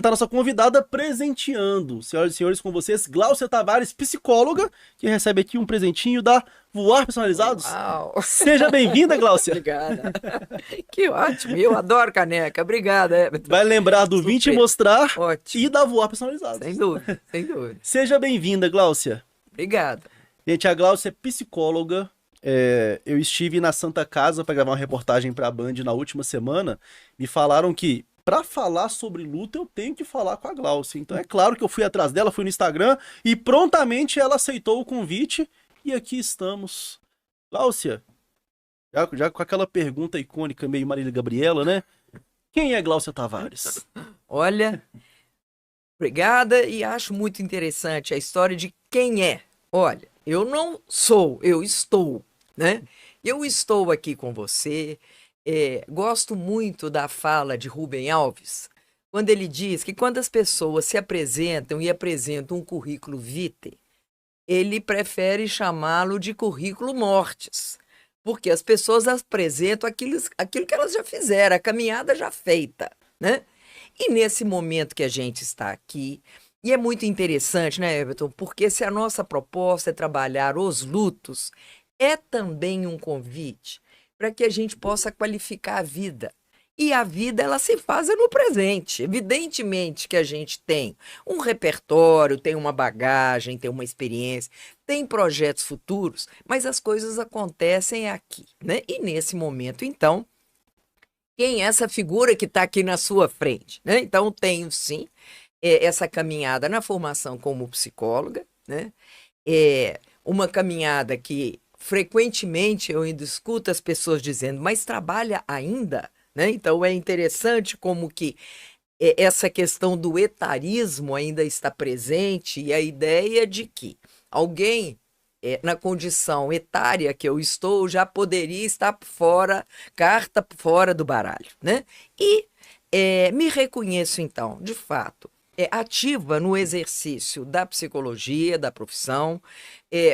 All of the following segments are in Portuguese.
Tá nossa convidada presenteando. Senhoras e senhores, com vocês, Gláucia Tavares, psicóloga, que recebe aqui um presentinho da Voar Personalizados. Uau! Seja bem-vinda, Gláucia. Obrigada. Que ótimo. Eu adoro caneca. Obrigada, Everton. Vai lembrar do Vim Te Super. Mostrar Ótimo. e da Voar Personalizados. Sem dúvida, sem dúvida. Seja bem-vinda, Gláucia. Obrigada. Gente, a Gláucia é psicóloga. Eu estive na Santa Casa para gravar uma reportagem para a Band na última semana. Me falaram que para falar sobre luta eu tenho que falar com a Gláucia. Então é claro que eu fui atrás dela, fui no Instagram e prontamente ela aceitou o convite. E aqui estamos. Gláucia, já com aquela pergunta icônica meio Marília Gabriela, né? Quem é Gláucia Tavares? Olha, obrigada, e acho muito interessante a história de quem é. Olha, eu não sou, eu estou, né? Eu estou aqui com você. Gosto muito da fala de Rubem Alves, quando ele diz que quando as pessoas se apresentam e apresentam um currículo vitae, ele prefere chamá-lo de currículo mortis, porque as pessoas apresentam aquilo que elas já fizeram, a caminhada já feita, né? E nesse momento que a gente está aqui, e é muito interessante, né, Everton? Porque se a nossa proposta é trabalhar os lutos, é também um convite para que a gente possa qualificar a vida. E a vida, ela se faz no presente. Evidentemente que a gente tem um repertório, tem uma bagagem, tem uma experiência, tem projetos futuros, mas as coisas acontecem aqui, né? E nesse momento, então, quem é essa figura que está aqui na sua frente, né? Então, tenho, sim, essa caminhada na formação como psicóloga, né? Uma caminhada que frequentemente eu ainda escuto as pessoas dizendo, mas trabalha ainda? Né? Então é interessante como que essa questão do etarismo ainda está presente e a ideia de que alguém na condição etária que eu estou já poderia estar fora, carta fora do baralho, né? E me reconheço então, de fato, ativa no exercício da psicologia, da profissão.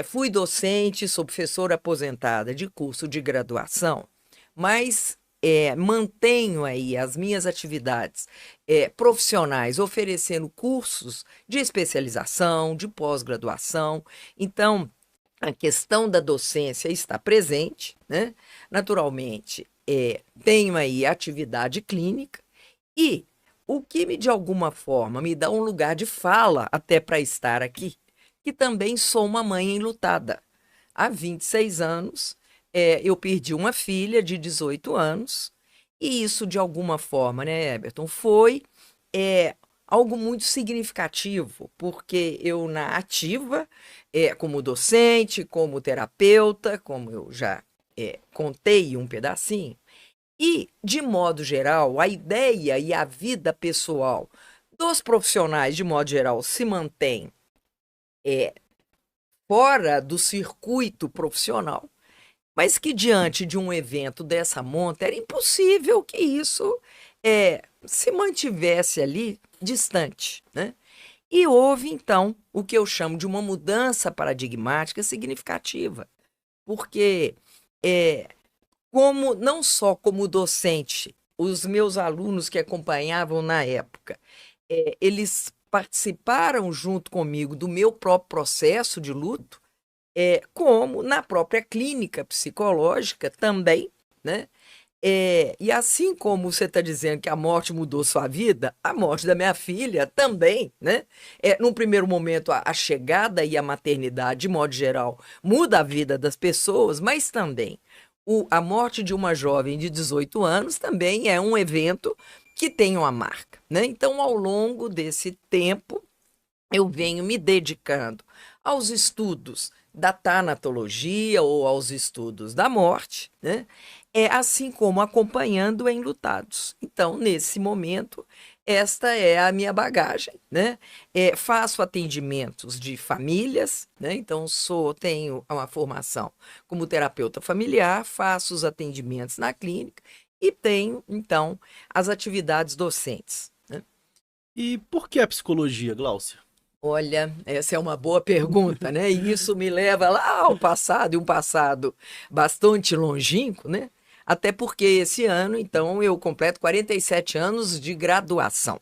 Fui docente, sou professora aposentada de curso de graduação, mas mantenho aí as minhas atividades profissionais, oferecendo cursos de especialização, de pós-graduação. Então, a questão da docência está presente, né? Naturalmente, tenho aí atividade clínica e o que de alguma forma me dá um lugar de fala até para estar aqui, que também sou uma mãe enlutada. Há 26 anos, eu perdi uma filha de 18 anos, e isso de alguma forma, né, Everton, foi algo muito significativo, porque eu na ativa, como docente, como terapeuta, como eu já contei um pedacinho, e, de modo geral, a ideia e a vida pessoal dos profissionais, de modo geral, se mantém fora do circuito profissional, mas que diante de um evento dessa monta era impossível que isso se mantivesse ali distante, né? E houve, então, o que eu chamo de uma mudança paradigmática significativa, porque como não só como docente, os meus alunos que acompanhavam na época, eles participaram junto comigo do meu próprio processo de luto, como na própria clínica psicológica também, né? E assim como você está dizendo que a morte mudou sua vida, a morte da minha filha também, né? Num primeiro momento, a chegada e a maternidade, de modo geral, muda a vida das pessoas, mas também a morte de uma jovem de 18 anos também é um evento que tem uma marca, né? Então, ao longo desse tempo, eu venho me dedicando aos estudos da tanatologia ou aos estudos da morte, né? Assim como acompanhando enlutados. Então, nesse momento, esta é a minha bagagem, né? Faço atendimentos de famílias, né? Então, tenho uma formação como terapeuta familiar, faço os atendimentos na clínica e tenho, então, as atividades docentes, né? E por que a psicologia, Gláucia? Olha, essa é uma boa pergunta, né? E isso me leva lá ao passado, e um passado bastante longínquo, né? Até porque esse ano, então, eu completo 47 anos de graduação,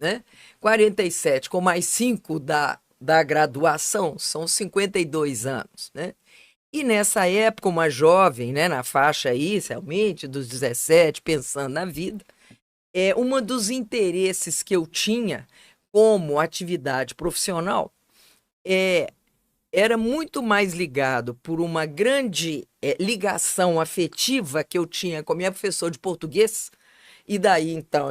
né? 47 com mais 5 da graduação, são 52 anos, né? E nessa época, uma jovem, né, na faixa aí, realmente, dos 17, pensando na vida, um dos interesses que eu tinha como atividade profissional era muito mais ligado por uma grande ligação afetiva que eu tinha com a minha professora de português, e daí, então,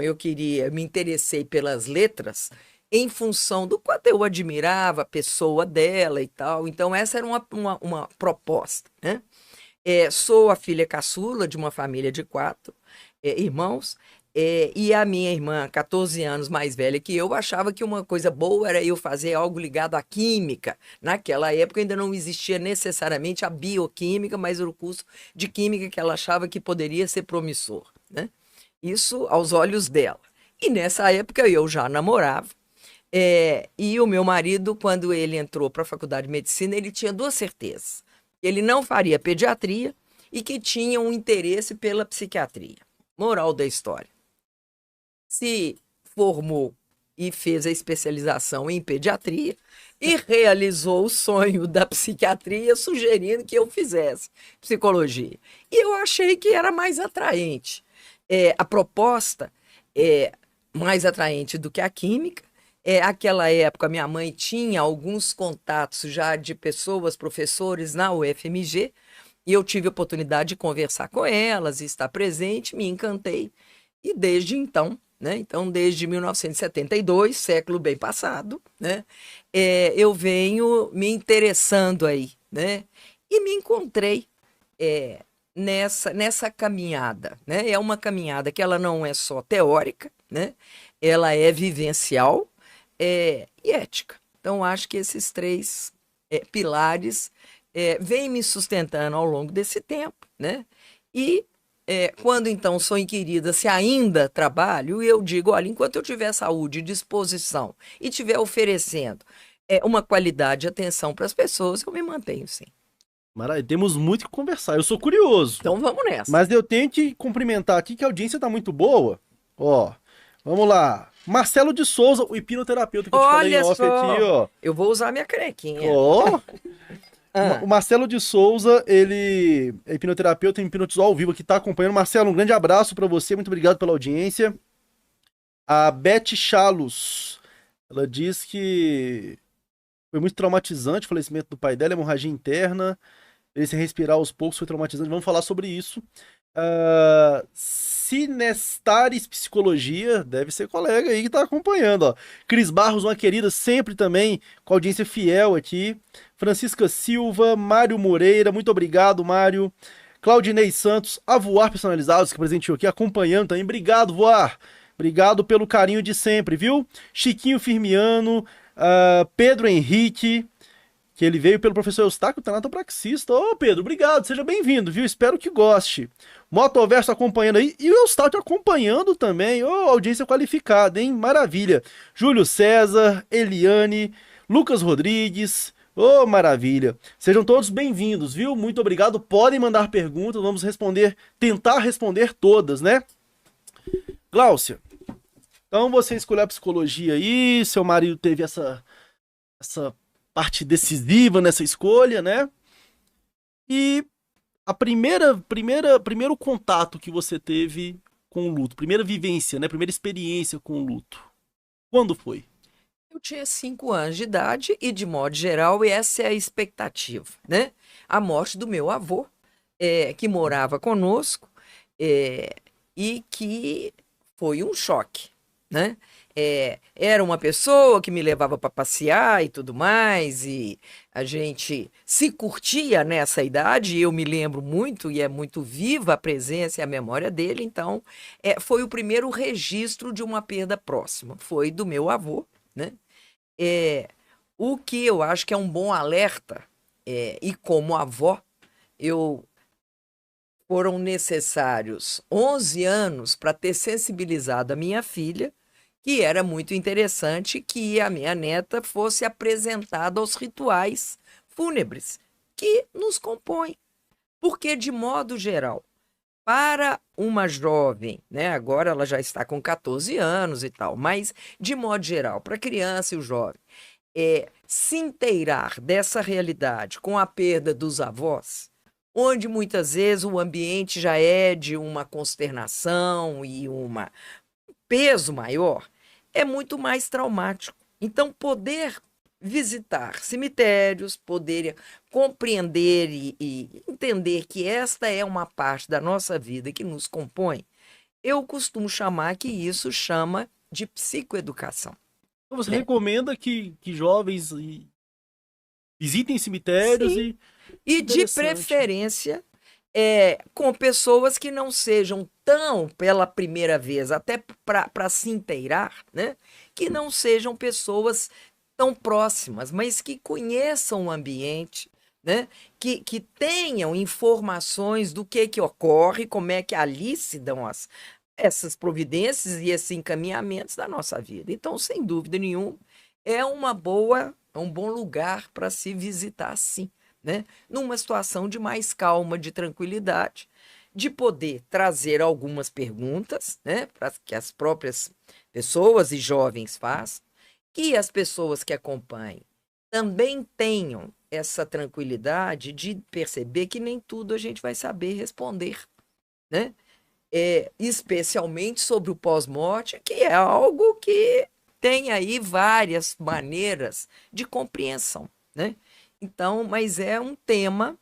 me interessei pelas letras em função do quanto eu admirava a pessoa dela e tal. Então, essa era uma proposta, né? Sou a filha caçula de uma família de 4 irmãos, e a minha irmã, 14 anos mais velha que eu, achava que uma coisa boa era eu fazer algo ligado à química. Naquela época ainda não existia necessariamente a bioquímica, mas era o curso de química que ela achava que poderia ser promissor, né? Isso aos olhos dela. E nessa época eu já namorava. E o meu marido, quando ele entrou para a faculdade de medicina, ele tinha 2 certezas. Ele não faria pediatria e que tinha um interesse pela psiquiatria. Moral da história. Se formou e fez a especialização em pediatria e realizou o sonho da psiquiatria, sugerindo que eu fizesse psicologia. E eu achei que era mais atraente. A proposta é mais atraente do que a química. Aquela época, minha mãe tinha alguns contatos já de pessoas, professores na UFMG, e eu tive a oportunidade de conversar com elas e estar presente, me encantei. E desde então, né? Então, desde 1972, século bem passado, né? Eu venho me interessando aí, né? E me encontrei nessa caminhada, né? É uma caminhada que ela não é só teórica, né? Ela é vivencial e ética. Então, acho que esses 3 pilares vêm me sustentando ao longo desse tempo, né? E quando então sou inquirida se ainda trabalho, eu digo, olha, enquanto eu tiver saúde, disposição e estiver oferecendo uma qualidade de atenção para as pessoas, eu me mantenho, sim. Maravilha, temos muito que conversar. Eu sou curioso. Então vamos nessa. Mas eu tenho que cumprimentar aqui que a audiência tá muito boa. Ó, vamos lá. Marcelo de Souza, o hipnoterapeuta que eu te falei em Olha off só, aqui, ó. eu vou usar minha canequinha. Ó. Ah, O Marcelo de Souza, ele é hipnoterapeuta e hipnotizou ao vivo aqui, tá acompanhando. Marcelo, um grande abraço pra você, muito obrigado pela audiência. A Beth Chalos, ela diz que foi muito traumatizante o falecimento do pai dela, hemorragia interna, ele sem respirar aos poucos foi traumatizante. Vamos falar sobre isso. Sinestares Psicologia, deve ser colega aí que tá acompanhando, ó. Cris Barros, uma querida, sempre também com audiência fiel aqui. Francisca Silva, Mário Moreira, muito obrigado, Mário. Claudinei Santos, a Voar Personalizados, que presenteou aqui, acompanhando também. Obrigado, Voar. Obrigado pelo carinho de sempre, viu? Chiquinho Firmiano, Pedro Henrique, que ele veio pelo professor Eustáquio, tanatopraxista. Ô, Pedro, obrigado, seja bem-vindo, viu? Espero que goste. Motoverso acompanhando aí, e o Eustáquio acompanhando também. Ô, audiência qualificada, hein? Maravilha. Júlio César, Eliane, Lucas Rodrigues. Ô, maravilha. Sejam todos bem-vindos, viu? Muito obrigado. Podem mandar perguntas, vamos responder, tentar responder todas, né? Gláucia, então você escolheu a psicologia aí, seu marido teve essa parte decisiva nessa escolha, né? E a primeiro contato que você teve com o luto, primeira vivência, né? Primeira experiência com o luto. Quando foi? Eu tinha 5 anos de idade e, de modo geral, essa é a expectativa, né? A morte do meu avô, que morava conosco, e que foi um choque, né? Era uma pessoa que me levava para passear e tudo mais, e a gente se curtia nessa idade, e eu me lembro muito, e é muito viva a presença e a memória dele, então foi o primeiro registro de uma perda próxima, foi do meu avô, né? O que eu acho que é um bom alerta, e como avó, foram necessários 11 anos para ter sensibilizado a minha filha, que era muito interessante que a minha neta fosse apresentada aos rituais fúnebres que nos compõem. Porque, de modo geral, Para uma jovem, né? Agora ela já está com 14 anos e tal, mas de modo geral, para a criança e o jovem, se inteirar dessa realidade com a perda dos avós, onde muitas vezes o ambiente já é de uma consternação e um peso maior, é muito mais traumático. Então, poder visitar cemitérios, poder compreender e entender que esta é uma parte da nossa vida que nos compõe, eu costumo chamar que isso chama de psicoeducação. Então você Né? recomenda que jovens visitem cemitérios Sim, e e de interessante. preferência com pessoas que não sejam tão pela primeira vez, até para se inteirar, né? Que não sejam pessoas tão próximas, mas que conheçam o ambiente, né? Que tenham informações do que ocorre, como é que ali se dão essas providências e esses encaminhamentos da nossa vida. Então, sem dúvida nenhuma, é um bom lugar para se visitar, sim, né? Numa situação de mais calma, de tranquilidade, de poder trazer algumas perguntas, né? Para que as próprias pessoas e jovens façam, que as pessoas que acompanhem também tenham essa tranquilidade de perceber que nem tudo a gente vai saber responder, né? Especialmente sobre o pós-morte, que é algo que tem aí várias maneiras de compreensão, né? Então, mas é um tema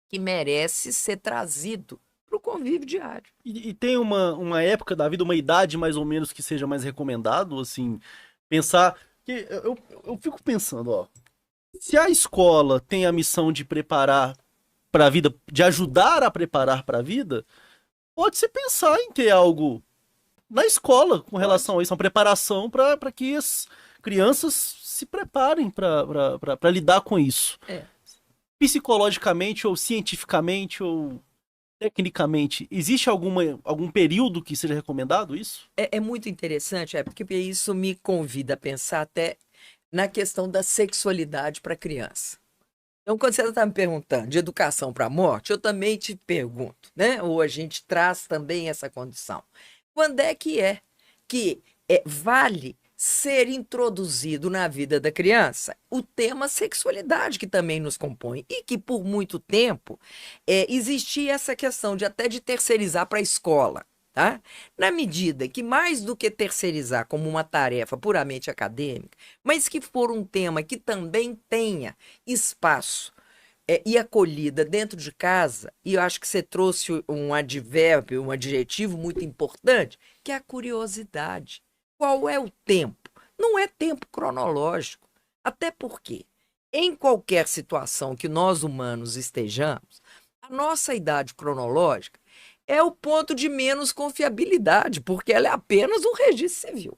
que merece ser trazido para o convívio diário. E tem uma época da vida, uma idade mais ou menos que seja mais recomendado, assim, pensar. Que eu fico pensando, ó. Se a escola tem a missão de preparar para a vida, de ajudar a preparar para a vida, pode-se pensar em ter algo na escola com Pode. relação a isso, uma preparação para que as crianças se preparem para lidar com isso. É. Psicologicamente ou cientificamente ou tecnicamente, existe algum período que seja recomendado isso? É muito interessante, porque isso me convida a pensar até na questão da sexualidade para a criança. Então, quando você está me perguntando de educação para a morte, eu também te pergunto, né? Ou a gente traz também essa condição. Quando é que vale ser introduzido na vida da criança o tema sexualidade, que também nos compõe, e que por muito tempo existia essa questão de até de terceirizar para a escola. Tá? Na medida que, mais do que terceirizar como uma tarefa puramente acadêmica, mas que for um tema que também tenha espaço e acolhida dentro de casa, e eu acho que você trouxe um advérbio, um adjetivo muito importante, que é a curiosidade. Qual é o tempo? Não é tempo cronológico. Até porque, em qualquer situação que nós humanos estejamos, a nossa idade cronológica é o ponto de menos confiabilidade, porque ela é apenas um registro civil.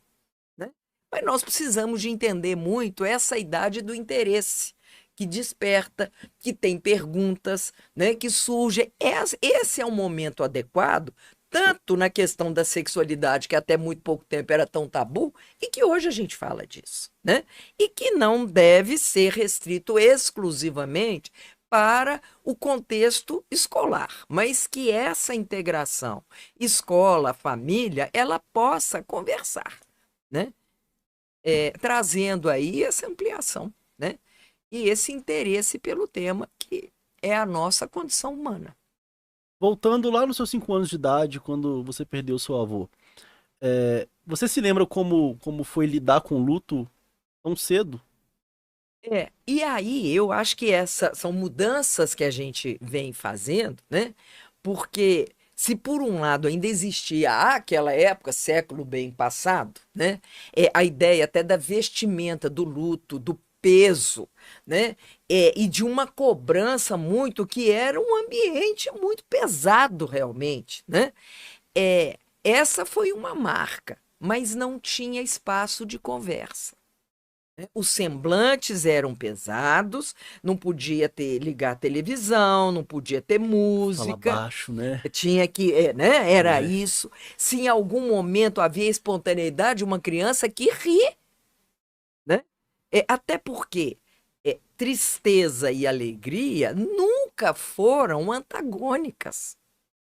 Né? Mas nós precisamos de entender muito essa idade do interesse, que desperta, que tem perguntas, né, que surgem. Esse é um momento adequado, tanto na questão da sexualidade, que até muito pouco tempo era tão tabu, e que hoje a gente fala disso, né? E que não deve ser restrito exclusivamente para o contexto escolar, mas que essa integração escola, família, ela possa conversar, né? Trazendo aí essa ampliação, né? E esse interesse pelo tema que é a nossa condição humana. Voltando lá nos seus 5 anos de idade, quando você perdeu seu avô, você se lembra como foi lidar com o luto tão cedo? E aí eu acho que essas são mudanças que a gente vem fazendo, né? Porque se por um lado ainda existia aquela época, século bem passado, né? A ideia até da vestimenta, do luto, do peso, né? E de uma cobrança muito que era um ambiente muito pesado realmente, né? Essa foi uma marca, mas não tinha espaço de conversa. Os semblantes eram pesados, não podia ligar televisão, não podia ter Fala música, baixo, né? tinha que, né? Era É. isso. Se em algum momento havia espontaneidade, uma criança que ri, né? Até porque tristeza e alegria nunca foram antagônicas.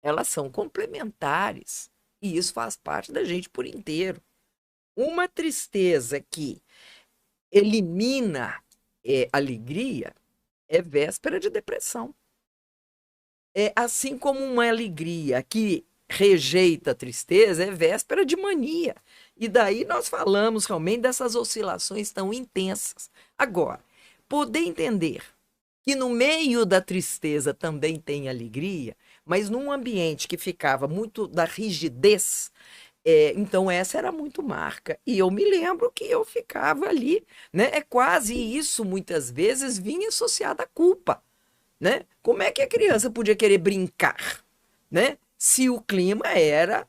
elas são complementares. E isso faz parte da gente por inteiro. Uma tristeza que elimina alegria é véspera de depressão. É assim como uma alegria que rejeita a tristeza é véspera de mania. E daí nós falamos realmente dessas oscilações tão intensas. Agora, poder entender que no meio da tristeza também tem alegria, mas num ambiente que ficava muito da rigidez, então essa era muito marca. E eu me lembro que eu ficava ali, né? É quase isso, muitas vezes, vinha associado à culpa, né? Como é que a criança podia querer brincar, né? Se o clima era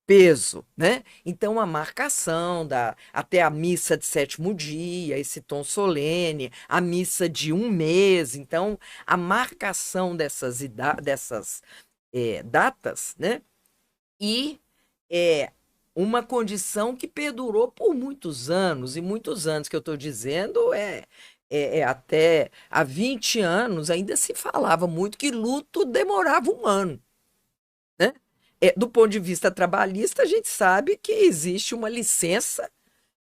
peso, né? Então a marcação até a missa de sétimo dia, esse tom solene, a missa de um mês, então a marcação dessas datas, né? E uma condição que perdurou por muitos anos, e muitos anos que eu estou dizendo até há 20 anos ainda se falava muito que luto demorava um ano, né? Do ponto de vista trabalhista, a gente sabe que existe uma licença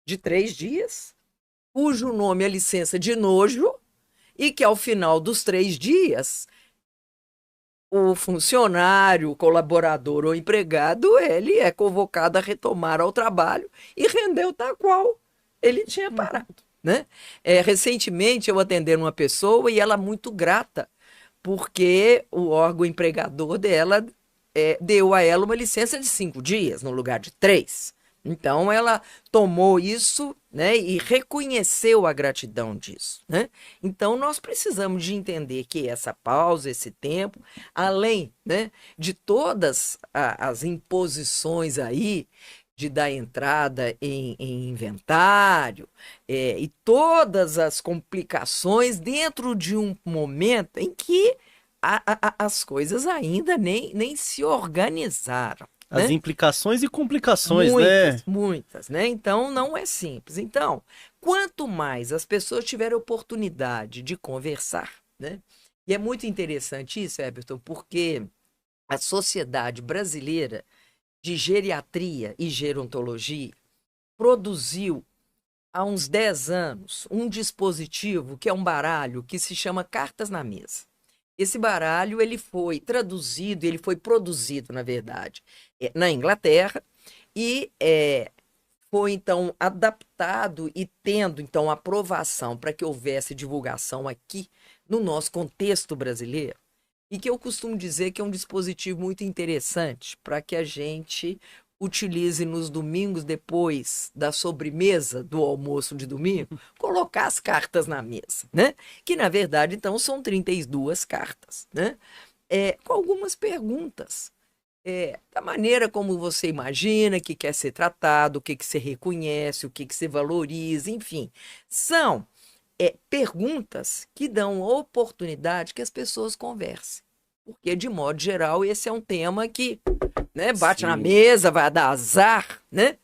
de 3 dias, cujo nome é licença de nojo, e que ao final dos 3 dias, o funcionário, o colaborador ou empregado, ele é convocado a retomar ao trabalho e render o tal qual ele tinha parado, né? Recentemente, eu atendi uma pessoa e ela muito grata, porque o órgão empregador dela deu a ela uma licença de 5 dias no lugar de 3. Então, ela tomou isso, né, e reconheceu a gratidão disso, né? Então, nós precisamos de entender que essa pausa, esse tempo, além, né, de todas as imposições aí, de dar entrada em inventário, e todas as complicações dentro de um momento em que as coisas ainda nem se organizaram, As né? implicações e complicações, né? Muitas, muitas, né? Então não é simples. Então, quanto mais as pessoas tiverem oportunidade de conversar, né? E é muito interessante isso, Everton, porque a Sociedade Brasileira de Geriatria e Gerontologia produziu há uns 10 anos um dispositivo que é um baralho que se chama Cartas na Mesa. Esse baralho ele foi traduzido, ele foi produzido, na verdade, na Inglaterra e foi então adaptado e tendo então aprovação para que houvesse divulgação aqui no nosso contexto brasileiro, e que eu costumo dizer que é um dispositivo muito interessante para que a gente utilize nos domingos depois da sobremesa do almoço de domingo, colocar as cartas na mesa, né? Que na verdade então são 32 cartas, né? Com algumas perguntas. Da maneira como você imagina que quer ser tratado, o que você reconhece, o que você valoriza, enfim. São perguntas que dão oportunidade que as pessoas conversem. Porque, de modo geral, esse é um tema que, né, bate na mesa, vai dar azar, né?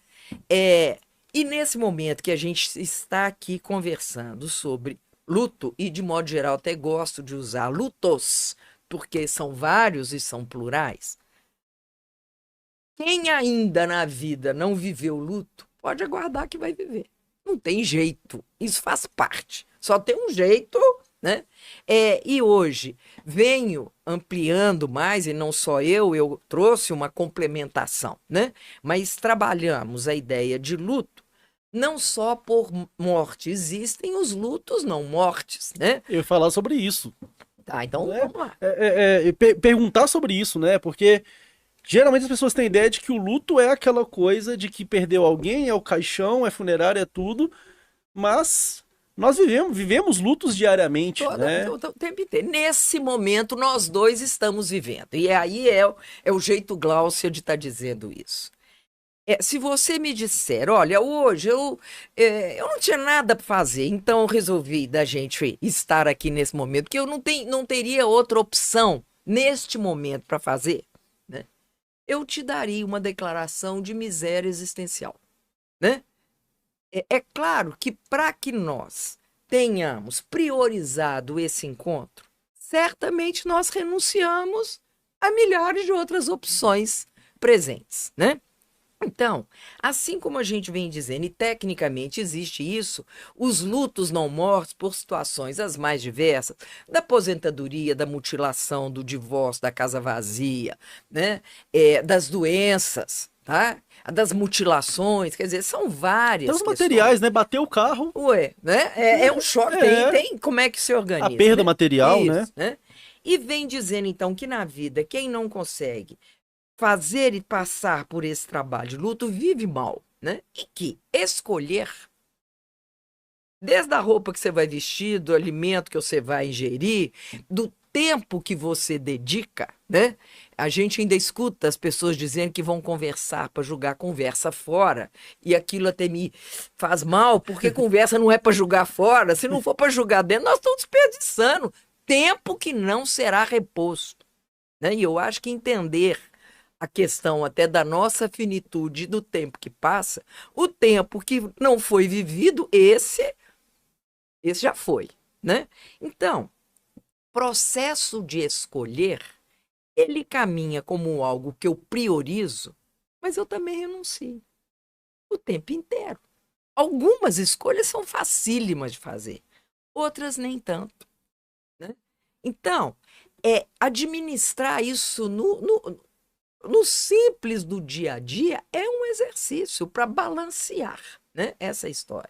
E nesse momento que a gente está aqui conversando sobre luto, e de modo geral até gosto de usar lutos, porque são vários e são plurais, quem ainda na vida não viveu luto, pode aguardar que vai viver. Não tem jeito, isso faz parte. Só tem um jeito, né? E hoje venho ampliando mais, e não só eu trouxe uma complementação, né? Mas trabalhamos a ideia de luto não só por morte, existem os lutos não mortes, né? Eu ia falar sobre isso. Tá, então Né? vamos lá. Perguntar sobre isso, né? Porque geralmente as pessoas têm ideia de que o luto é aquela coisa de que perdeu alguém, é o caixão, é funerária, é tudo, mas nós vivemos lutos diariamente, né? O tempo inteiro. Nesse momento, nós dois estamos vivendo. E aí é o jeito Gláucia de estar dizendo isso. Se você me disser, olha, hoje eu não tinha nada para fazer, então eu resolvi da gente estar aqui nesse momento, porque eu não teria outra opção neste momento para fazer, né? Eu te daria uma declaração de miséria existencial, né? É claro que para que nós tenhamos priorizado esse encontro, certamente nós renunciamos a milhares de outras opções presentes, né? Então, assim como a gente vem dizendo, e tecnicamente existe isso, os lutos não mortos por situações as mais diversas, da aposentadoria, da mutilação, do divórcio, da casa vazia, né? Das doenças, tá? Das mutilações, quer dizer, são Tem várias os questões. materiais, né? Bateu o carro. Ué, né? É um choque, É. tem como é que se A organiza, perda né? material, né? Isso, né? E vem dizendo, então, que na vida, quem não consegue fazer e passar por esse trabalho de luto vive mal, né? E que escolher, desde a roupa que você vai vestir, do alimento que você vai ingerir, do tempo que você dedica, né? A gente ainda escuta as pessoas dizendo que vão conversar para julgar conversa fora, e aquilo até me faz mal, porque conversa não é para julgar fora, se não for para julgar dentro, nós estamos desperdiçando tempo que não será reposto, né? E eu acho que entender a questão até da nossa finitude do tempo que passa, o tempo que não foi vivido, esse já foi, né? Então, processo de escolher, ele caminha como algo que eu priorizo, mas eu também renuncio o tempo inteiro. Algumas escolhas são facílimas de fazer, outras nem tanto, né? Então, administrar isso no simples do dia a dia é um exercício para balancear, né, essa história.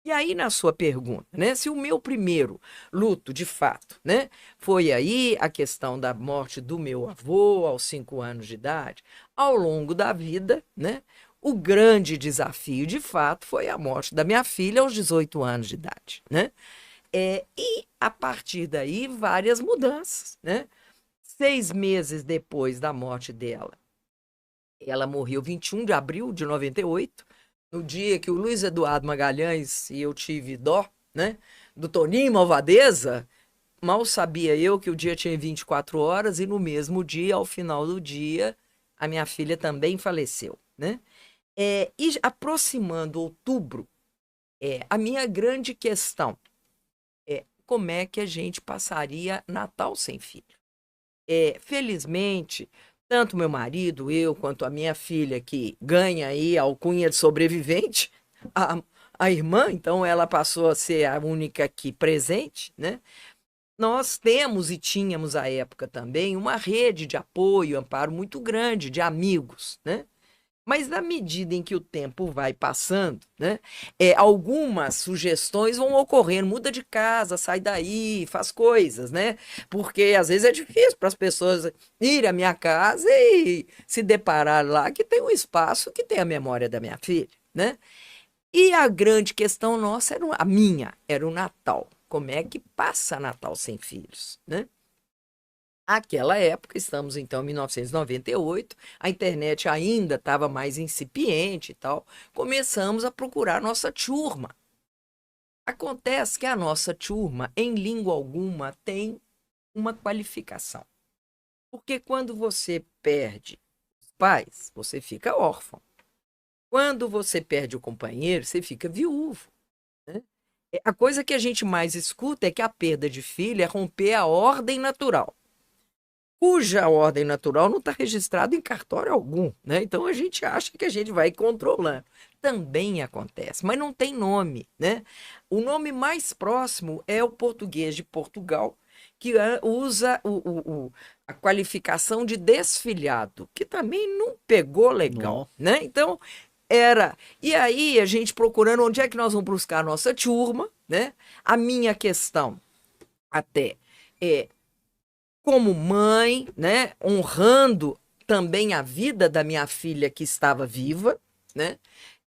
E aí, na sua pergunta, né, se o meu primeiro luto, de fato, né, foi aí a questão da morte do meu avô aos 5 anos de idade, ao longo da vida, né, o grande desafio, de fato, foi a morte da minha filha aos 18 anos de idade, né? E, a partir daí, várias mudanças, né? 6 meses depois da morte dela, ela morreu 21 de abril de 98, no dia que o Luiz Eduardo Magalhães e eu tive dó, né, do Toninho Malvadeza. Mal sabia eu que o dia tinha 24 horas e no mesmo dia, ao final do dia, a minha filha também faleceu, né? E aproximando outubro, a minha grande questão é como é que a gente passaria Natal sem filho. Felizmente, tanto meu marido, eu, quanto a minha filha, que ganha aí a alcunha de sobrevivente, a, a irmã, então ela passou a ser a única aqui presente, né? Nós temos e tínhamos à época também uma rede de apoio, amparo muito grande de amigos, né? Mas na medida em que o tempo vai passando, né, algumas sugestões vão ocorrendo, muda de casa, sai daí, faz coisas, né? Porque às vezes é difícil para as pessoas irem à minha casa e se deparar lá que tem um espaço que tem a memória da minha filha, né? E a grande questão nossa a minha, era o Natal. Como é que passa Natal sem filhos, né? Aquela época, estamos então em 1998, a internet ainda estava mais incipiente e tal. Começamos a procurar nossa turma. Acontece que a nossa turma, em língua alguma, tem uma qualificação. Porque quando você perde os pais, você fica órfão. Quando você perde o companheiro, você fica viúvo, né? A coisa que a gente mais escuta é que a perda de filho é romper a ordem natural, cuja ordem natural não está registrada em cartório algum, né? Então a gente acha que a gente vai controlando. Também acontece, mas não tem nome, né? O nome mais próximo é o português de Portugal, que usa a qualificação de desfilhado, que também não pegou legal, né? Então era. E aí a gente procurando onde é que nós vamos buscar a nossa turma, né? A minha questão até como mãe, né, honrando também a vida da minha filha que estava viva, né?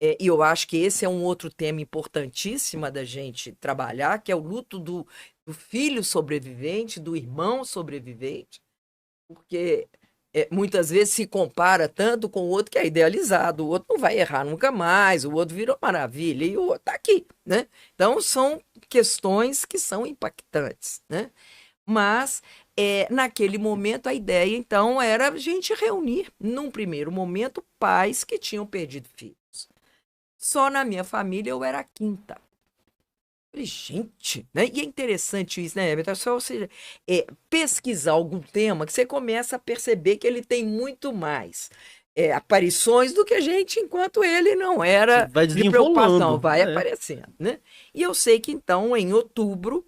E eu acho que esse é um outro tema importantíssimo da gente trabalhar, que é o luto do filho sobrevivente, do irmão sobrevivente, porque muitas vezes se compara tanto com o outro que é idealizado, o outro não vai errar nunca mais, o outro virou maravilha e o outro está aqui, né? Então são questões que são impactantes, né? Mas, naquele momento, a ideia, então, era a gente reunir, num primeiro momento, pais que tinham perdido filhos. Só na minha família eu era a quinta. Falei, gente, né? E é interessante isso, né, Everton? É só você pesquisar algum tema que você começa a perceber que ele tem muito mais aparições do que a gente, enquanto ele não Você era vai de preocupação, desenrolando. vai É. aparecendo, né? E eu sei que então, em outubro,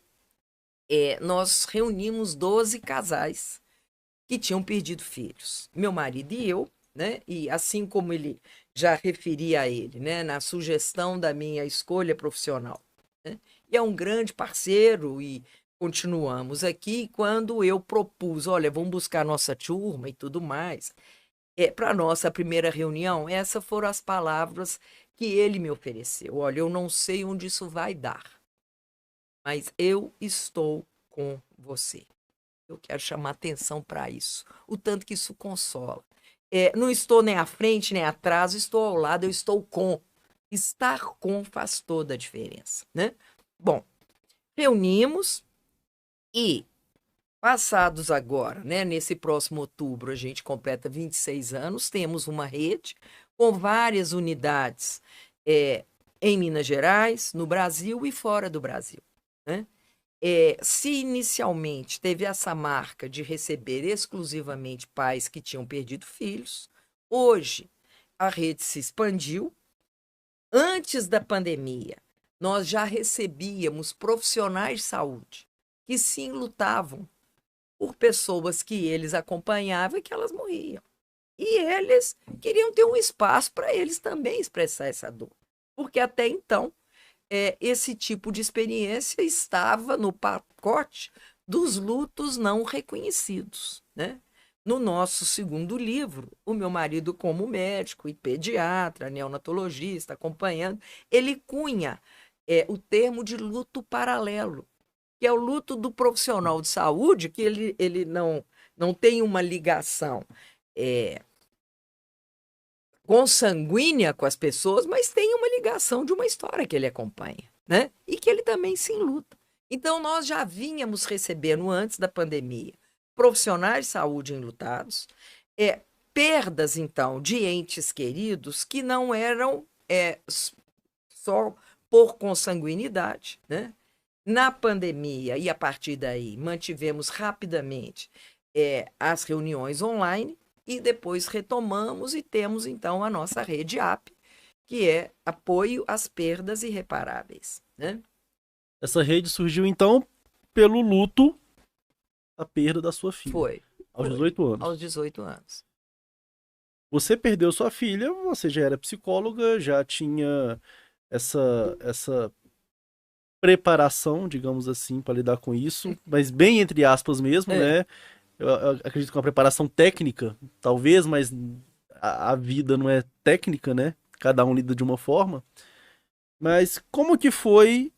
nós reunimos 12 casais que tinham perdido filhos. Meu marido e eu, né? E assim como ele já referia a ele, né? Na sugestão da minha escolha profissional, né? E é um grande parceiro e continuamos aqui quando eu propus, olha, vamos buscar nossa turma e tudo mais. Para a nossa primeira reunião, essas foram as palavras que ele me ofereceu. Olha, eu não sei onde isso vai dar, mas eu estou com você. Eu quero chamar atenção para isso. O tanto que isso consola. Não estou nem à frente, nem atrás, estou ao lado, eu estou com. Estar com faz toda a diferença, né? Bom, reunimos e, passados agora, né, nesse próximo outubro, a gente completa 26 anos, temos uma rede com várias unidades em Minas Gerais, no Brasil e fora do Brasil, né? Se inicialmente teve essa marca de receber exclusivamente pais que tinham perdido filhos, hoje a rede se expandiu. Antes da pandemia, nós já recebíamos profissionais de saúde que sim lutavam por pessoas que eles acompanhavam e que elas morriam. E eles queriam ter um espaço para eles também expressar essa dor. Porque até então, esse tipo de experiência estava no pacote dos lutos não reconhecidos, né? No nosso segundo livro, o meu marido, como médico e pediatra, neonatologista, acompanhando, ele cunha o termo de luto paralelo, que é o luto do profissional de saúde, que ele não tem uma ligação consanguínea com as pessoas, mas tem uma ligação de uma história que ele acompanha, né? E que ele também se enluta. Então, nós já vínhamos recebendo, antes da pandemia, profissionais de saúde enlutados, perdas, então, de entes queridos que não eram só por consanguinidade, né? Na pandemia, e a partir daí, mantivemos rapidamente as reuniões online, e depois retomamos e temos, então, a nossa rede AP, que é apoio às perdas irreparáveis, né? Essa rede surgiu, então, pelo luto, a perda da sua filha, Foi, aos 18 aos anos. 18 anos. Você perdeu sua filha, você já era psicóloga, já tinha essa preparação, digamos assim, para lidar com isso, mas bem entre aspas mesmo, É, né? Eu acredito que uma preparação técnica, talvez, mas a vida não é técnica, né? Cada um lida de uma forma. Mas como que foi?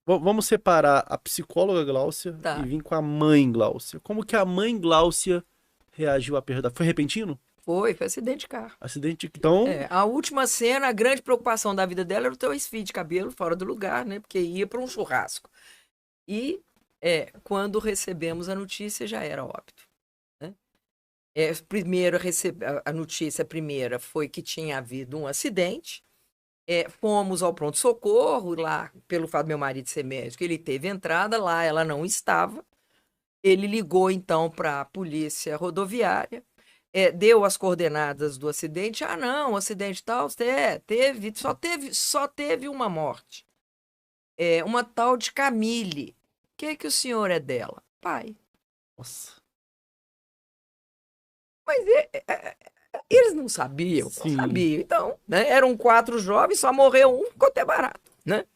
Vamos separar a psicóloga Gláucia e tá. vir com a mãe Gláucia. Como que a mãe Gláucia reagiu à perda? Foi repentino? Foi acidente de carro. Acidente? Então, A última cena, a grande preocupação da vida dela era o teu fio de cabelo fora do lugar, né? Porque ia para um churrasco. E quando recebemos a notícia, já era óbito, né? Primeiro, a notícia primeira foi que tinha havido um acidente. Fomos ao pronto-socorro, lá, pelo fato do meu marido ser médico, ele teve entrada, lá ela não estava. Ele ligou, então, para a polícia rodoviária, deu as coordenadas do acidente. Ah, não, o acidente tal, só teve uma morte. Uma tal de Camille. O que o senhor é dela? Pai. nossa, Mas eles não sabiam, não sim. sabiam. Então, né, eram 4 jovens, só morreu um, ficou até barato, né?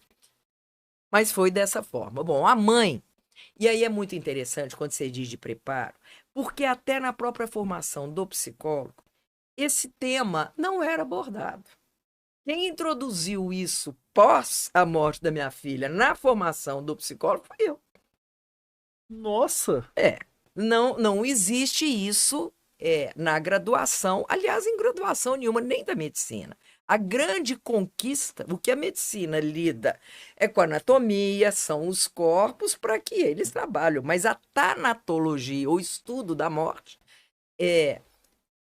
Mas foi dessa forma. Bom, a mãe. E aí é muito interessante quando você diz de preparo, porque até na própria formação do psicólogo, esse tema não era abordado. Quem introduziu isso pós a morte da minha filha na formação do psicólogo foi eu. Nossa, Não existe isso na graduação, aliás, em graduação nenhuma, nem da medicina. A grande conquista, o que a medicina lida é com a anatomia, são os corpos para que eles trabalham, mas a tanatologia, o estudo da morte, é,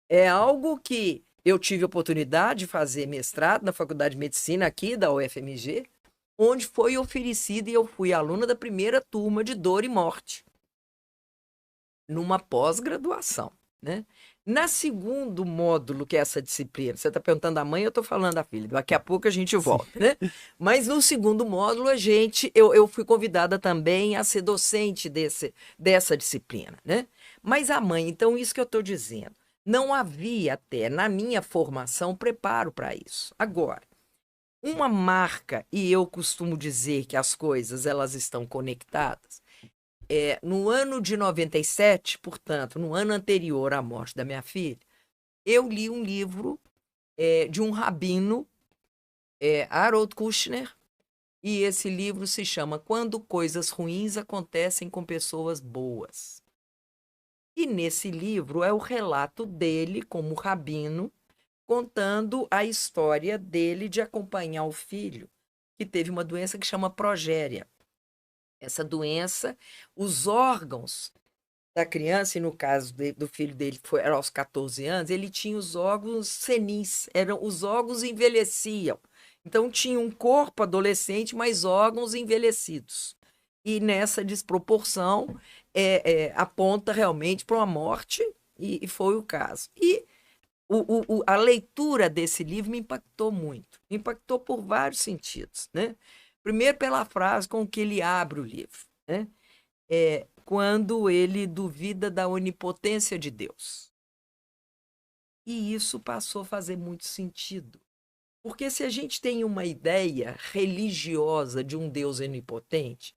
é algo que eu tive a oportunidade de fazer mestrado na Faculdade de Medicina aqui da UFMG, onde foi oferecida e eu fui aluna da primeira turma de Dor e Morte, numa pós-graduação, né? Na segundo módulo, que é essa disciplina, você está perguntando da mãe, eu estou falando da filha, daqui a pouco a gente Sim. volta, né? Mas no segundo módulo, eu fui convidada também a ser docente dessa disciplina, né? Mas a mãe, então, isso que eu estou dizendo, não havia até na minha formação preparo para isso. Agora, uma marca, e eu costumo dizer que as coisas elas estão conectadas, no ano de 97, portanto, no ano anterior à morte da minha filha, eu li um livro de um rabino, Harold Kushner, e esse livro se chama Quando Coisas Ruins Acontecem com Pessoas Boas. E nesse livro é o relato dele como rabino, contando a história dele de acompanhar o filho, que teve uma doença que chama progéria. Essa doença, os órgãos da criança, e no caso do filho dele, que era aos 14 anos, ele tinha os órgãos senis, os órgãos envelheciam. Então, tinha um corpo adolescente, mas órgãos envelhecidos. E nessa desproporção, aponta realmente para uma morte, e foi o caso. E a leitura desse livro me impactou muito. Me impactou por vários sentidos, né? Primeiro, pela frase com que ele abre o livro, né? Quando ele duvida da onipotência de Deus. E isso passou a fazer muito sentido. Porque se a gente tem uma ideia religiosa de um Deus onipotente,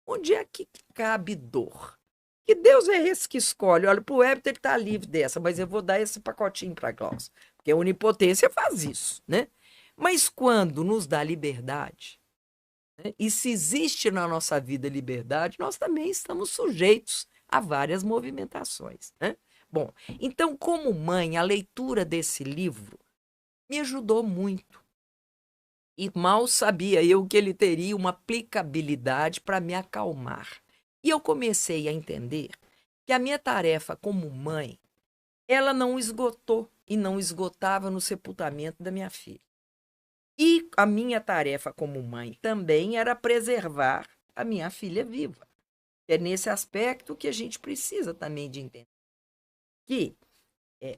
onde é que cabe dor? Que Deus é esse que escolhe? Olha, para o Hébito ele está livre dessa, mas eu vou dar esse pacotinho para a Glaucia. Porque a onipotência faz isso, né? Mas quando nos dá liberdade, né? E se existe na nossa vida liberdade, nós também estamos sujeitos a várias movimentações, né? Bom, então, como mãe, a leitura desse livro me ajudou muito. E mal sabia eu que ele teria uma aplicabilidade para me acalmar. E eu comecei a entender que a minha tarefa como mãe, ela não esgotou e não esgotava no sepultamento da minha filha. E a minha tarefa como mãe também era preservar a minha filha viva. É nesse aspecto que a gente precisa também de entender. Que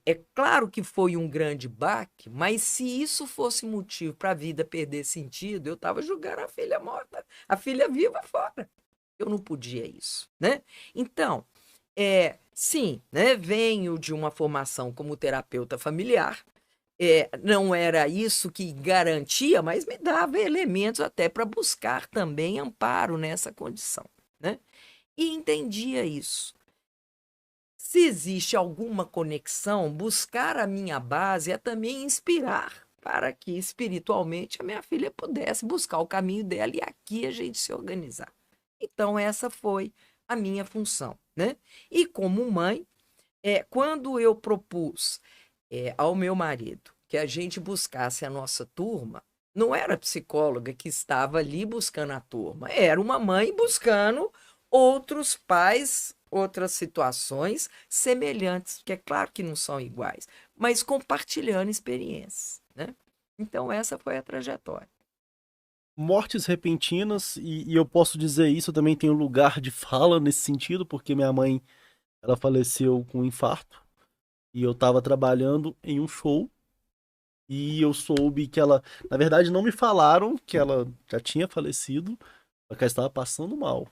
é claro que foi um grande baque, mas se isso fosse motivo para a vida perder sentido, eu estava jogando a filha morta, a filha viva fora. Eu não podia isso, né? Então, sim, né? Venho de uma formação como terapeuta familiar. Não era isso que garantia, mas me dava elementos até para buscar também amparo nessa condição, né? E entendia isso. Se existe alguma conexão, buscar a minha base é também inspirar para que espiritualmente a minha filha pudesse buscar o caminho dela e aqui a gente se organizar. Então, essa foi a minha função, né? E como mãe, quando eu propus ao meu marido que a gente buscasse a nossa turma, não era a psicóloga que estava ali buscando a turma, era uma mãe buscando outros pais, outras situações semelhantes, que é claro que não são iguais, mas compartilhando experiências, né? Então, essa foi a trajetória. Mortes repentinas, e eu posso dizer isso, eu também tenho lugar de fala nesse sentido, porque minha mãe, ela faleceu com um infarto, e eu tava trabalhando em um show, e eu soube que ela, na verdade não me falaram que ela já tinha falecido, só que ela estava passando mal.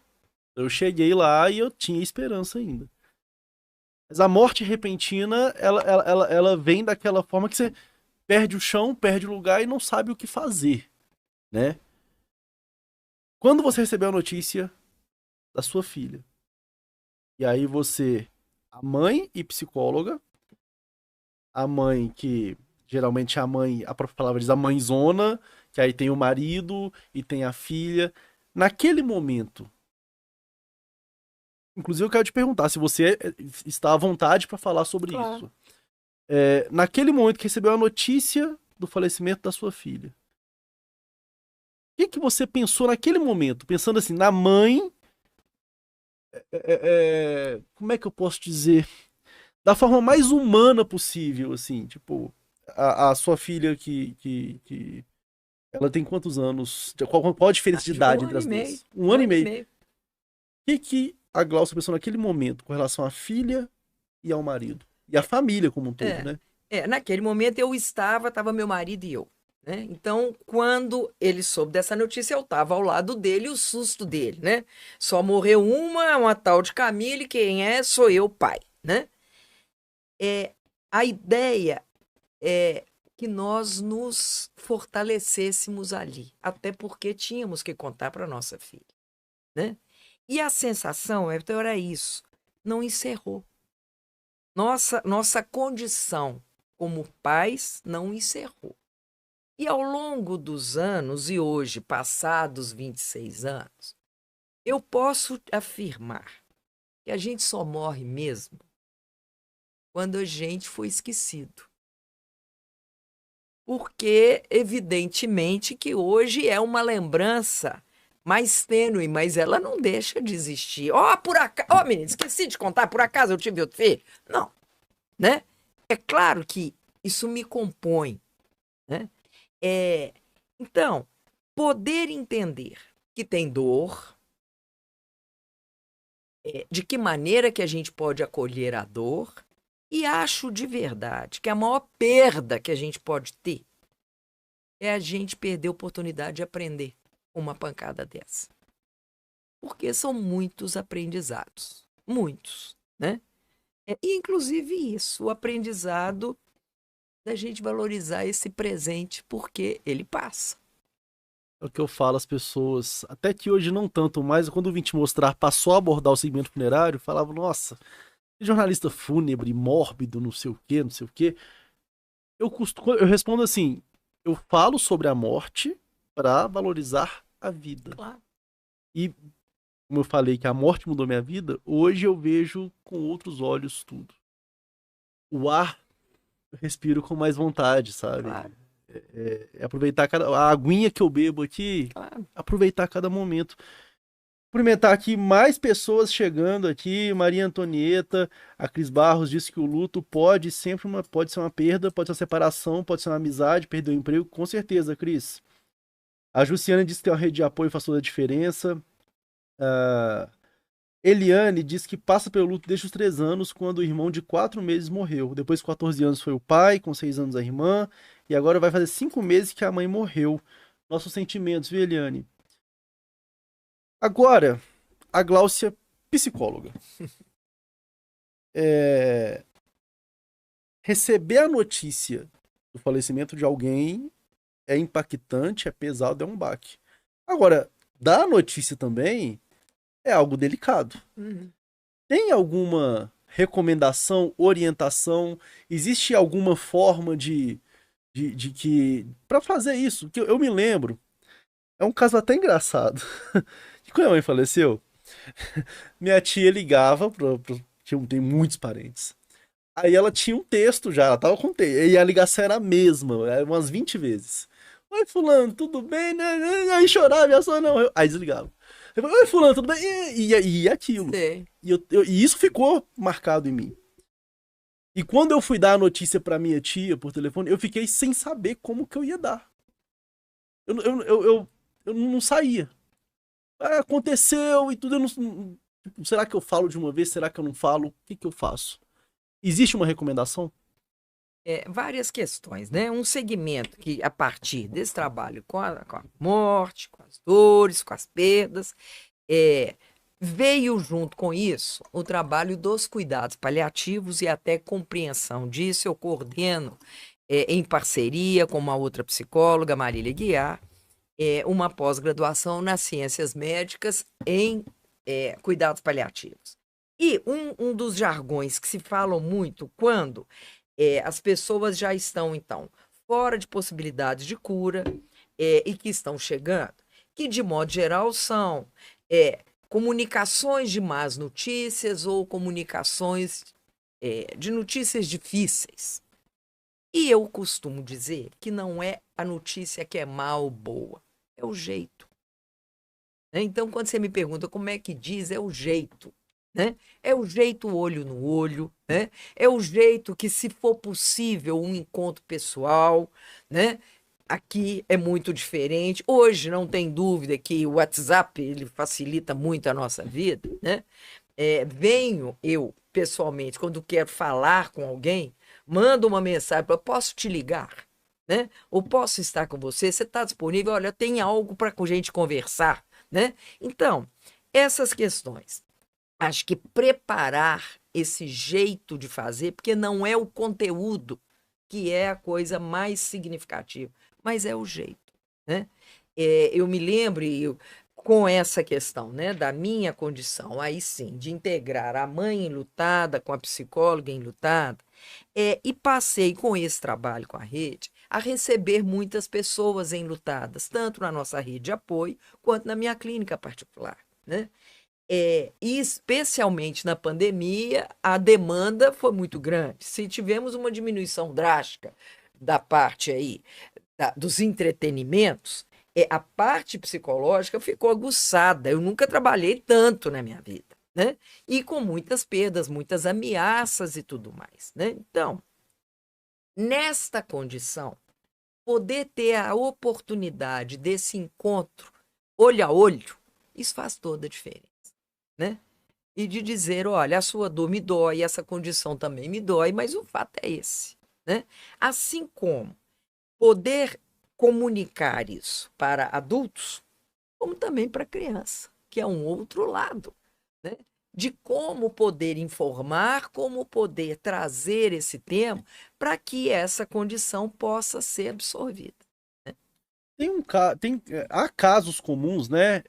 Eu cheguei lá e eu tinha esperança ainda. Mas a morte repentina, ela vem daquela forma que você perde o chão, perde o lugar e não sabe o que fazer, né? Quando você recebeu a notícia da sua filha, e aí você, a mãe e psicóloga, a mãe que geralmente é a mãe, a própria palavra diz a mãezona, que aí tem o marido e tem a filha. Naquele momento, inclusive eu quero te perguntar se você está à vontade para falar sobre Claro. isso. Naquele momento que recebeu a notícia do falecimento da sua filha, o que você pensou naquele momento? Pensando assim, na mãe, como é que eu posso dizer? Da forma mais humana possível, assim, tipo, a sua filha que Ela tem quantos anos? Qual a diferença de Acho que idade um entre ano e as meio. duas? Um Um ano e ano e meio. O meio. que a Glaucia pensou naquele momento com relação à filha e ao marido? E à família como um todo, É, né? naquele momento eu estava meu marido e eu, né? Então, quando ele soube dessa notícia, eu estava ao lado dele, e o susto dele, né? Só morreu uma tal de Camille, quem é? Sou eu, pai, né? A ideia é que nós nos fortalecêssemos ali, até porque tínhamos que contar para nossa filha, né? E a sensação, então, era isso, não encerrou. Nossa condição como pais não encerrou. E ao longo dos anos, e hoje, passados 26 anos, eu posso afirmar que a gente só morre mesmo quando a gente foi esquecido. Porque, evidentemente, que hoje é uma lembrança mais tênue, mas ela não deixa de existir. Ó, por acaso, menino, esqueci de contar, por acaso eu tive outro filho? Não, né? É claro que isso me compõe, né? Então, poder entender que tem dor, de que maneira que a gente pode acolher a dor, e acho de verdade que a maior perda que a gente pode ter é a gente perder a oportunidade de aprender com uma pancada dessa. Porque são muitos aprendizados, muitos, né? E inclusive isso, o aprendizado da gente valorizar esse presente porque ele passa. É o que eu falo às pessoas, até que hoje não tanto mais, quando eu vim te mostrar, passou a abordar o segmento funerário, falava, nossa, que jornalista fúnebre, mórbido, não sei o quê, não sei o quê. Eu respondo assim, eu falo sobre a morte para valorizar a vida. Claro. E, como eu falei que a morte mudou minha vida, hoje eu vejo com outros olhos tudo. O ar, eu respiro com mais vontade, sabe? Claro, É aproveitar a aguinha que eu bebo aqui, claro. aproveitar cada momento. Cumprimentar aqui mais pessoas chegando aqui. Maria Antonieta, a Cris Barros disse que o luto pode ser uma perda, pode ser uma separação, pode ser uma amizade, perder o emprego, com certeza, Cris. A Jussiane disse que tem uma rede de apoio faz toda a diferença. A Eliane disse que passa pelo luto desde os 3 anos, quando o irmão de 4 meses morreu. Depois, com 14 anos, foi o pai, com 6 anos a irmã, e agora vai fazer 5 meses que a mãe morreu. Nossos sentimentos, viu, Eliane? Agora, a Gláucia, psicóloga. É, receber a notícia do falecimento de alguém é impactante, é pesado, é um baque. Agora, dar a notícia também é algo delicado. Uhum. Tem alguma recomendação, orientação? Existe alguma forma de que. Para fazer isso? Que eu me lembro. É um caso até engraçado. Que quando a mãe faleceu, minha tia ligava tem muitos parentes. Aí ela tinha um texto já, ela tava com texto. E a ligação era a mesma, era umas 20 vezes. Oi, fulano, tudo bem? Aí chorava, e só não. Aí desligava. Eu falei, oi, fulano, tudo bem? E aquilo. Sei. E isso ficou marcado em mim. E quando eu fui dar a notícia pra minha tia por telefone, eu fiquei sem saber como que eu ia dar. Eu não saía. Ah, aconteceu e tudo, eu não. Será que eu falo de uma vez? Será que eu não falo? O que que eu faço? Existe uma recomendação? Várias questões, né? Um segmento que, a partir desse trabalho com a morte, com as dores, com as perdas, veio junto com isso o trabalho dos cuidados paliativos e até compreensão disso. Eu coordeno, em parceria com uma outra psicóloga, Marília Guiar, uma pós-graduação nas ciências médicas em cuidados paliativos. E um dos jargões que se falam muito quando as pessoas já estão, então, fora de possibilidades de cura e que estão chegando, que, de modo geral, são comunicações de más notícias ou comunicações de notícias difíceis. E eu costumo dizer que não é a notícia que é má ou boa, é o jeito. Né? Então, quando você me pergunta como é que diz, é o jeito. Né? É o jeito olho no olho, né? É o jeito que, se for possível, um encontro pessoal, né? aqui é muito diferente. Hoje não tem dúvida que o WhatsApp ele facilita muito a nossa vida, né? Venho eu pessoalmente quando quero falar com alguém, mando uma mensagem para posso te ligar, né? Ou posso estar com você? Você está disponível? Olha, tem algo para a gente conversar, né? Então, essas questões. Acho que preparar esse jeito de fazer, porque não é o conteúdo que é a coisa mais significativa, mas é o jeito, né? Eu me lembro com essa questão, né, da minha condição, aí sim, de integrar a mãe enlutada com a psicóloga enlutada, e passei com esse trabalho com a rede a receber muitas pessoas enlutadas, tanto na nossa rede de apoio quanto na minha clínica particular, né? E especialmente na pandemia, a demanda foi muito grande. Se tivemos uma diminuição drástica da parte aí dos entretenimentos, a parte psicológica ficou aguçada. Eu nunca trabalhei tanto na minha vida, né? E com muitas perdas, muitas ameaças e tudo mais, né? Então, nesta condição, poder ter a oportunidade desse encontro olho a olho, isso faz toda a diferença, né? E de dizer, olha, a sua dor me dói, essa condição também me dói, mas o fato é esse, né? Assim como poder comunicar isso para adultos, como também para criança, que é um outro lado, né? De como poder informar, como poder trazer esse tema para que essa condição possa ser absorvida. Há casos comuns, né?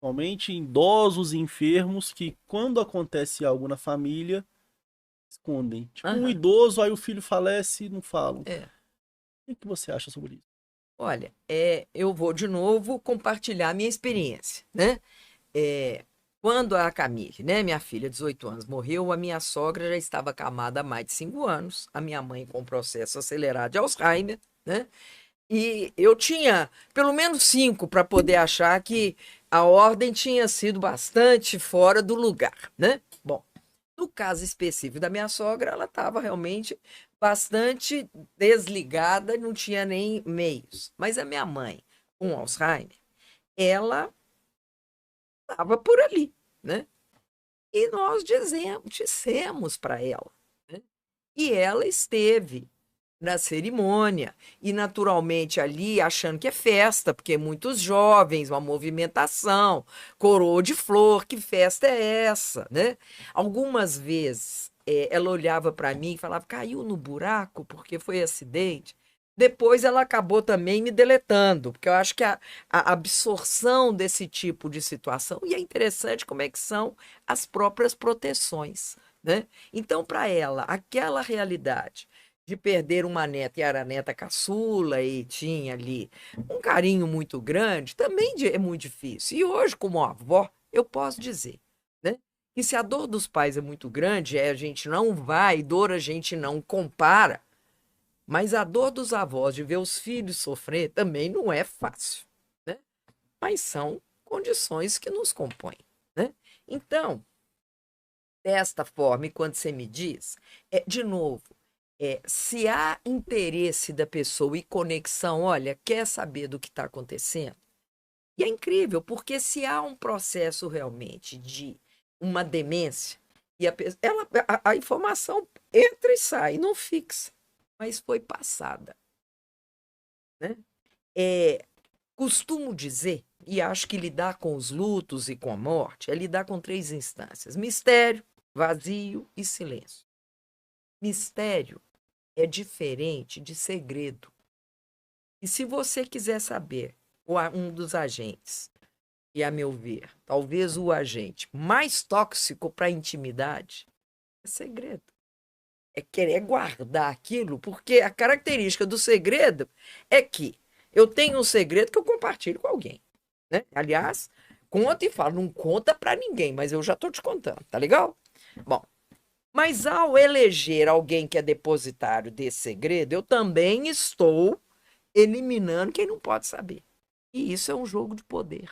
Somente em idosos e enfermos que, quando acontece algo na família, escondem. Tipo, um Aham, idoso, aí o filho falece e não falam. é. O que você acha sobre isso? Olha, eu vou de novo compartilhar a minha experiência, né? Quando a Camille, né, minha filha, 18 anos, morreu, a minha sogra já estava acamada há mais de 5 anos, a minha mãe com processo acelerado de Alzheimer, né? E eu tinha pelo menos 5 para poder achar que a ordem tinha sido bastante fora do lugar, né? Bom, no caso específico da minha sogra, ela estava realmente bastante desligada, não tinha nem meios. Mas a minha mãe, com Alzheimer, ela estava por ali, né? E nós dissemos para ela, né? E ela esteve na cerimônia e naturalmente ali achando que é festa, porque muitos jovens, uma movimentação, coroa de flor, que festa é essa, né? Algumas vezes ela olhava para mim e falava, caiu no buraco porque foi acidente. Depois ela acabou também me deletando, porque eu acho que a absorção desse tipo de situação, e é interessante como é que são as próprias proteções, né? Então, para ela, aquela realidade de perder uma neta e era a neta caçula e tinha ali um carinho muito grande, também é muito difícil. E hoje, como avó, eu posso dizer, né, que se a dor dos pais é muito grande, a gente não vai, dor a gente não compara, mas a dor dos avós de ver os filhos sofrer também não é fácil, né? Mas são condições que nos compõem, né? Então, desta forma, e quando você me diz, de novo, se há interesse da pessoa e conexão, olha, quer saber do que está acontecendo? E é incrível, porque se há um processo realmente de uma demência, e a informação entra e sai, não fixa, mas foi passada, né? Costumo dizer, e acho que lidar com os lutos e com a morte é lidar com 3 instâncias: mistério, vazio e silêncio. Mistério é diferente de segredo. E se você quiser saber um dos agentes, e a meu ver, talvez o agente mais tóxico para a intimidade, é segredo. É querer guardar aquilo, porque a característica do segredo é que eu tenho um segredo que eu compartilho com alguém, né? Aliás, conta e falo, não conta para ninguém, mas eu já estou te contando, tá legal? Bom, mas ao eleger alguém que é depositário desse segredo, eu também estou eliminando quem não pode saber. E isso é um jogo de poder.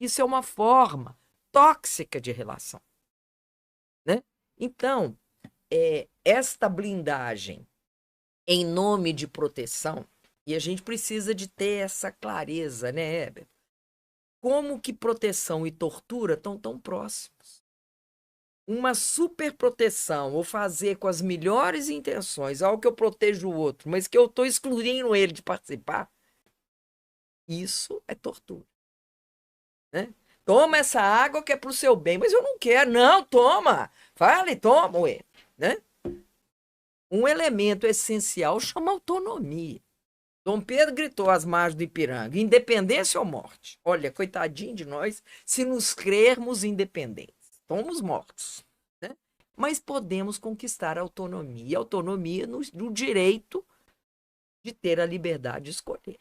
Isso é uma forma tóxica de relação, né? Então, esta blindagem em nome de proteção, E a gente precisa de ter essa clareza, né, Heber? Como que proteção e tortura estão tão próximos? Uma superproteção, ou fazer com as melhores intenções algo que eu protejo o outro, mas que eu estou excluindo ele de participar, isso é tortura. Né? Toma essa água que é para o seu bem, mas eu não quero. Não, toma. Fale, toma, ué. Né? Um elemento essencial chama autonomia. Dom Pedro gritou às margens do Ipiranga: independência ou morte? Olha, coitadinho de nós, se nos crermos independentes, estamos mortos. Né? Mas podemos conquistar a autonomia. E autonomia no direito de ter a liberdade de escolher.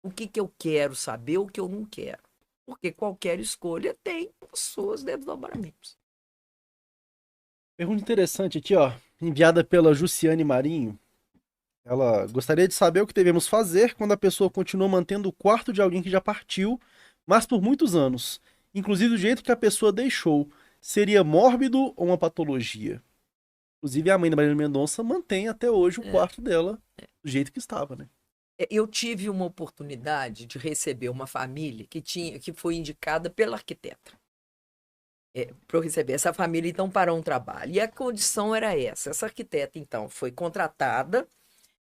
O que eu quero saber, o que eu não quero. Porque qualquer escolha tem os seus desdobramentos. Pergunta interessante aqui, ó, enviada pela Jussiane Marinho. Ela gostaria de saber o que devemos fazer quando a pessoa continua mantendo o quarto de alguém que já partiu, mas por muitos anos. Inclusive do jeito que a pessoa deixou. Seria mórbido ou uma patologia? Inclusive a mãe da Marília Mendonça mantém até hoje o quarto dela do jeito que estava, né? Eu tive uma oportunidade de receber uma família que foi indicada pela arquiteta. Para eu receber essa família, então, para um trabalho. E a condição era essa. Essa arquiteta, então, foi contratada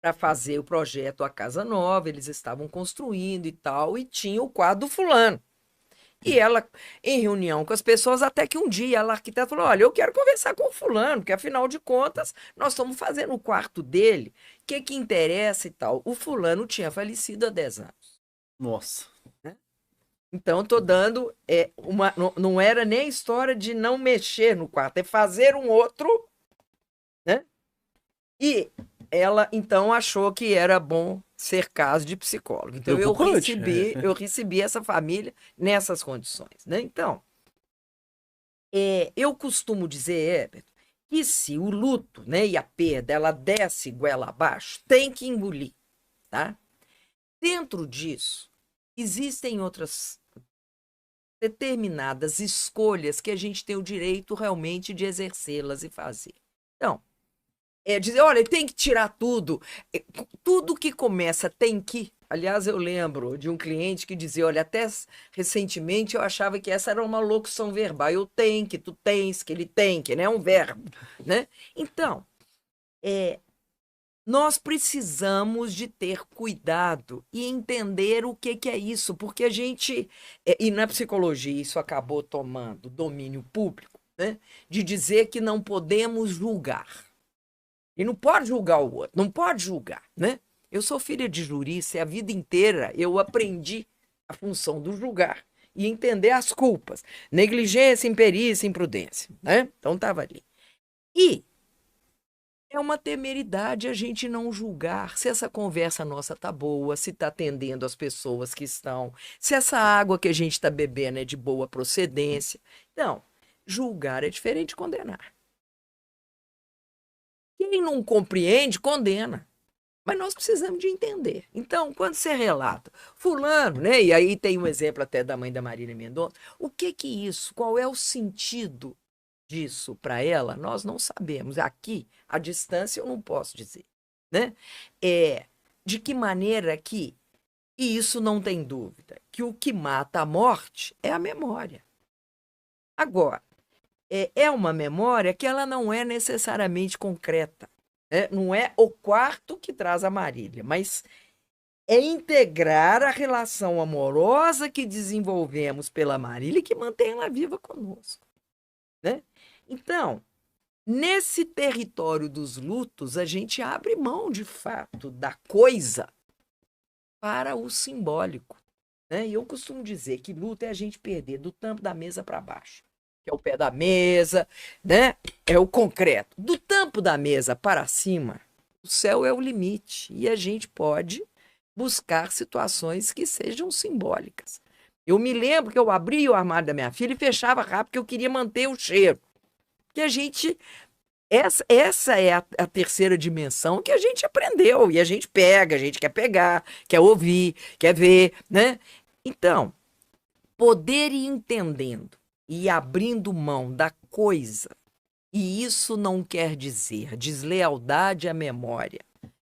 para fazer o projeto A Casa Nova, eles estavam construindo e tal, e tinha o quadro do fulano. E ela, em reunião com as pessoas, até que um dia a arquiteta falou: olha, eu quero conversar com o fulano, porque afinal de contas, nós estamos fazendo o quarto dele, o que interessa e tal. O fulano tinha falecido há 10 anos. Nossa. Então, estou dando não era nem história de não mexer no quarto, é fazer um outro, né? E ela, então, achou que era bom ser caso de psicólogo. Então, eu recebi essa família nessas condições, né? Então, eu costumo dizer, Herbert, que se o luto, né, e a perda, ela desce goela abaixo, tem que engolir, tá? Dentro disso, existem outras determinadas escolhas que a gente tem o direito realmente de exercê-las e fazer. Então, dizer, olha, tem que tirar tudo. Tudo que começa tem que. Aliás, eu lembro de um cliente que dizia, olha, até recentemente eu achava que essa era uma locução verbal. Eu tenho que, tu tens, que ele tem, que não é um verbo. Né? Então, nós precisamos de ter cuidado e entender o que é isso, porque a gente, e na psicologia isso acabou tomando domínio público, né, de dizer que não podemos julgar. E não pode julgar o outro, não pode julgar, né? Eu sou filha de jurista e a vida inteira eu aprendi a função do julgar e entender as culpas. Negligência, imperícia, imprudência, né? Então estava ali. E é uma temeridade a gente não julgar se essa conversa nossa tá boa, se tá atendendo as pessoas que estão, se essa água que a gente está bebendo é de boa procedência. Então, julgar é diferente de condenar. Quem não compreende, condena. Mas nós precisamos de entender. Então, quando você relata, fulano, né? E aí tem um exemplo até da mãe da Marília Mendonça. O que isso? Qual é o sentido disso para ela? Nós não sabemos. Aqui, à distância, eu não posso dizer. Né? De que maneira que, e isso não tem dúvida, que o que mata a morte é a memória. Agora, é uma memória que ela não é necessariamente concreta. Não é o quarto que traz a Marília, mas é integrar a relação amorosa que desenvolvemos pela Marília e que mantém ela viva conosco. Né? Então, nesse território dos lutos, a gente abre mão, de fato, da coisa para o simbólico. Né? E eu costumo dizer que luto é a gente perder do tampo da mesa para baixo. Que é o pé da mesa, né? É o concreto. Do tampo da mesa para cima, o céu é o limite. E a gente pode buscar situações que sejam simbólicas. Eu me lembro que eu abria o armário da minha filha e fechava rápido, porque eu queria manter o cheiro. Que a gente... Essa é a terceira dimensão que a gente aprendeu. E a gente pega, a gente quer pegar, quer ouvir, quer ver, né? Então, poder ir entendendo e abrindo mão da coisa, e isso não quer dizer deslealdade à memória,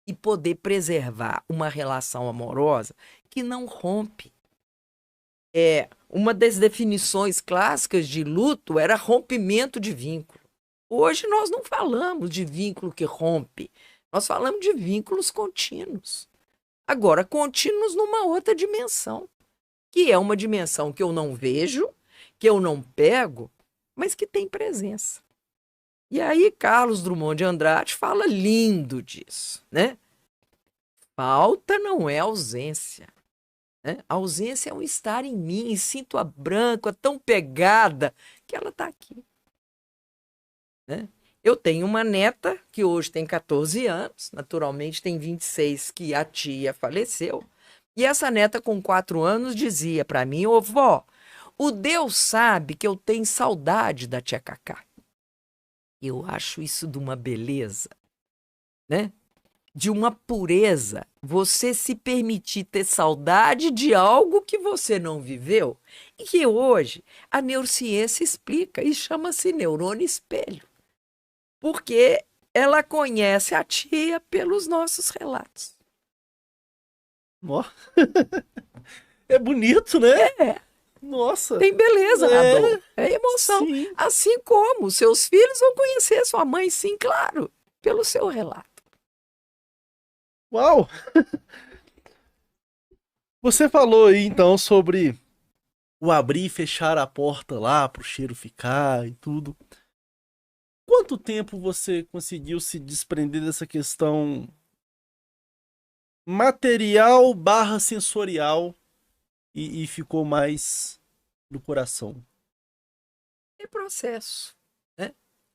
e poder preservar uma relação amorosa que não rompe. Uma das definições clássicas de luto era rompimento de vínculo. Hoje nós não falamos de vínculo que rompe, nós falamos de vínculos contínuos. Agora, contínuos numa outra dimensão, que é uma dimensão que eu não vejo, que eu não pego, mas que tem presença. E aí Carlos Drummond de Andrade fala lindo disso, né? Falta não é ausência. Né? A ausência é um estar em mim, e sinto a branca, tão pegada, que ela está aqui. Né? Eu tenho uma neta que hoje tem 14 anos, naturalmente tem 26 que a tia faleceu, e essa neta com 4 anos dizia para mim: ô vó, o Deus sabe que eu tenho saudade da tia Cacá. Eu acho isso de uma beleza, né? De uma pureza, você se permitir ter saudade de algo que você não viveu e que hoje a neurociência explica e chama-se neurônio espelho, porque ela conhece a tia pelos nossos relatos. Ó. É bonito, né? Nossa. Tem beleza, Adão. É emoção. Sim. Assim como seus filhos vão conhecer sua mãe, sim, claro, pelo seu relato. Uau! Você falou aí então sobre o abrir e fechar a porta lá pro cheiro ficar e tudo. Quanto tempo você conseguiu se desprender dessa questão material barra sensorial e ficou mais no coração? É processo.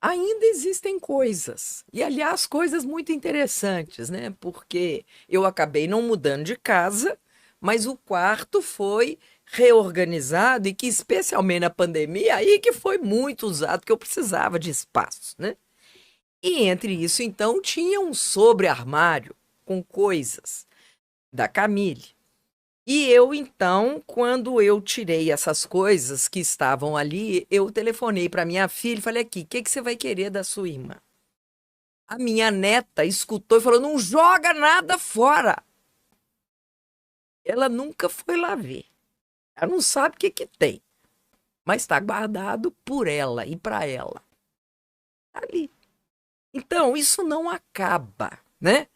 Ainda existem coisas, e aliás, coisas muito interessantes, né? Porque eu acabei não mudando de casa, mas o quarto foi reorganizado e que, especialmente na pandemia, aí que foi muito usado, que eu precisava de espaço, né? E entre isso, então, tinha um sobre-armário com coisas da Camille. E eu, então, quando eu tirei essas coisas que estavam ali, eu telefonei para minha filha e falei: aqui, o que você vai querer da sua irmã? A minha neta escutou e falou: não joga nada fora. Ela nunca foi lá ver. Ela não sabe o que tem, mas está guardado por ela e para ela. Tá ali. Então, isso não acaba, né?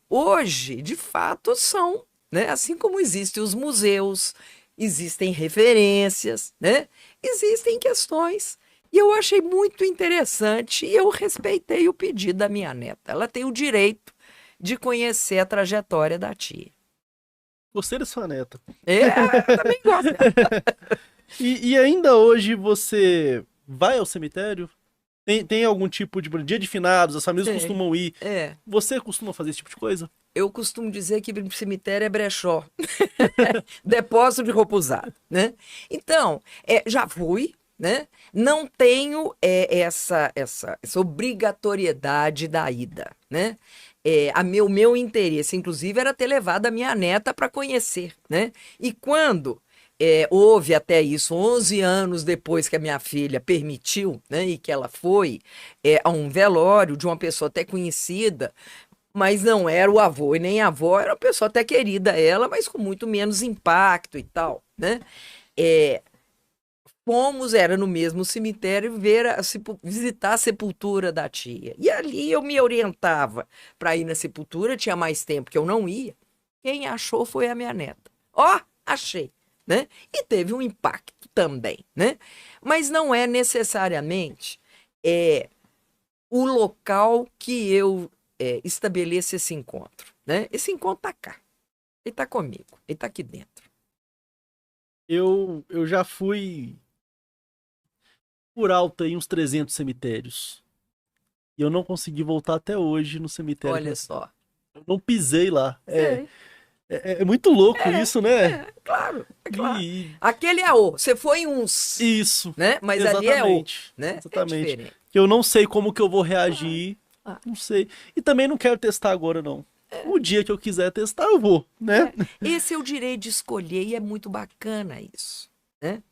Hoje, de fato, são... Né? Assim como existem os museus, existem referências, né? Existem questões. E eu achei muito interessante e eu respeitei o pedido da minha neta. Ela tem o direito de conhecer a trajetória da tia. Gostei da sua neta. Eu também gosto dela. E ainda hoje você vai ao cemitério? Tem algum tipo de dia de finados, as famílias costumam ir. Você costuma fazer esse tipo de coisa? Eu costumo dizer que cemitério é brechó. Depósito de roupa usada, né? Então, já fui, né? Não tenho essa obrigatoriedade da ida, né? Meu interesse, inclusive, era ter levado a minha neta para conhecer, né? E quando houve até isso, 11 anos depois que a minha filha permitiu, né? E que ela foi a um velório de uma pessoa até conhecida, mas não era o avô e nem a avó, era uma pessoa até querida ela, mas com muito menos impacto e tal, né? Era no mesmo cemitério, visitar a sepultura da tia. E ali eu me orientava para ir na sepultura, tinha mais tempo que eu não ia. Quem achou foi a minha neta. Achei, né? E teve um impacto também, né? Mas não é necessariamente o local que eu estabeleça esse encontro, né? Esse encontro tá cá, ele tá comigo, ele tá aqui dentro. Eu já fui por alto em uns 300 cemitérios. E eu não consegui voltar até hoje no cemitério. Olha só. Eu não pisei lá. É muito louco isso, né? Claro, é claro. Aquele é você foi em uns. Isso. Né? Mas exatamente, ali é né? Exatamente. É diferente. Eu não sei como que eu vou reagir. Não sei. E também não quero testar agora, não. O dia que eu quiser testar, eu vou, né? Esse é o direito de escolher e é muito bacana isso, né?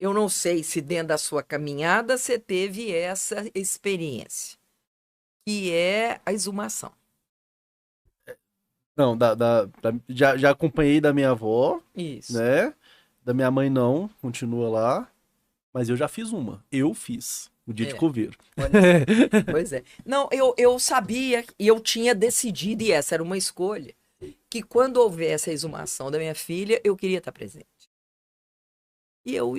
Eu não sei se dentro da sua caminhada você teve essa experiência. que é a exumação. Não, já acompanhei da minha avó, Isso. né? Da minha mãe não, continua lá. Mas eu já fiz uma. Eu fiz. O dia de É, coveiro. olha só. Pois é. Não, eu sabia e eu tinha decidido, e essa era uma escolha, que quando houvesse a exumação da minha filha, eu queria estar presente. E eu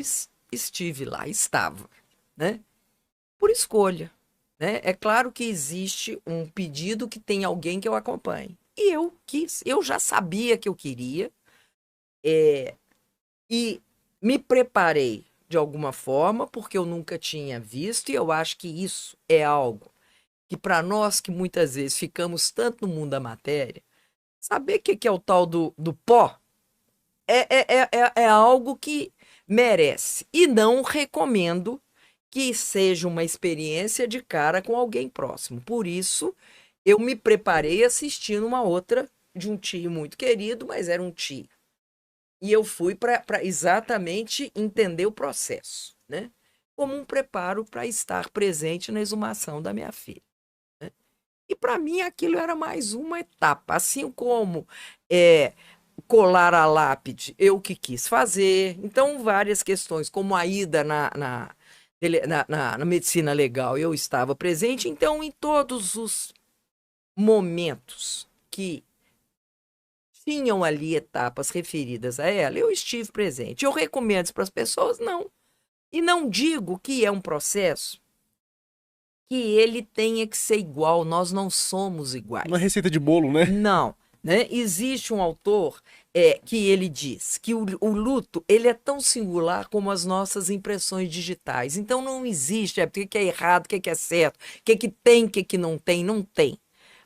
estive lá, estava, né? Por escolha, né? É claro que existe um pedido que tem alguém que eu acompanhe. E eu quis, eu já sabia que eu queria, e me preparei de alguma forma, porque eu nunca tinha visto, e eu acho que isso é algo que para nós que muitas vezes ficamos tanto no mundo da matéria, saber o que é o tal do pó é algo que merece. E não recomendo que seja uma experiência de cara com alguém próximo. Por isso, eu me preparei assistindo uma outra de um tio muito querido, mas era um tio. E eu fui para exatamente entender o processo, né? Como um preparo para estar presente na exumação da minha filha. Né? E para mim aquilo era mais uma etapa, assim como colar a lápide, eu que quis fazer. Então, várias questões, como a ida na medicina legal, eu estava presente. Então, em todos os momentos que tinham ali etapas referidas a ela, eu estive presente. Eu recomendo isso para as pessoas? Não. E não digo que é um processo que ele tenha que ser igual, nós não somos Uma iguais. receita de bolo, né? Não, né? Existe um autor que ele diz que o luto ele é tão singular como as nossas impressões digitais. Então não existe o que é errado, o que é certo, o que tem, o que não tem, não tem.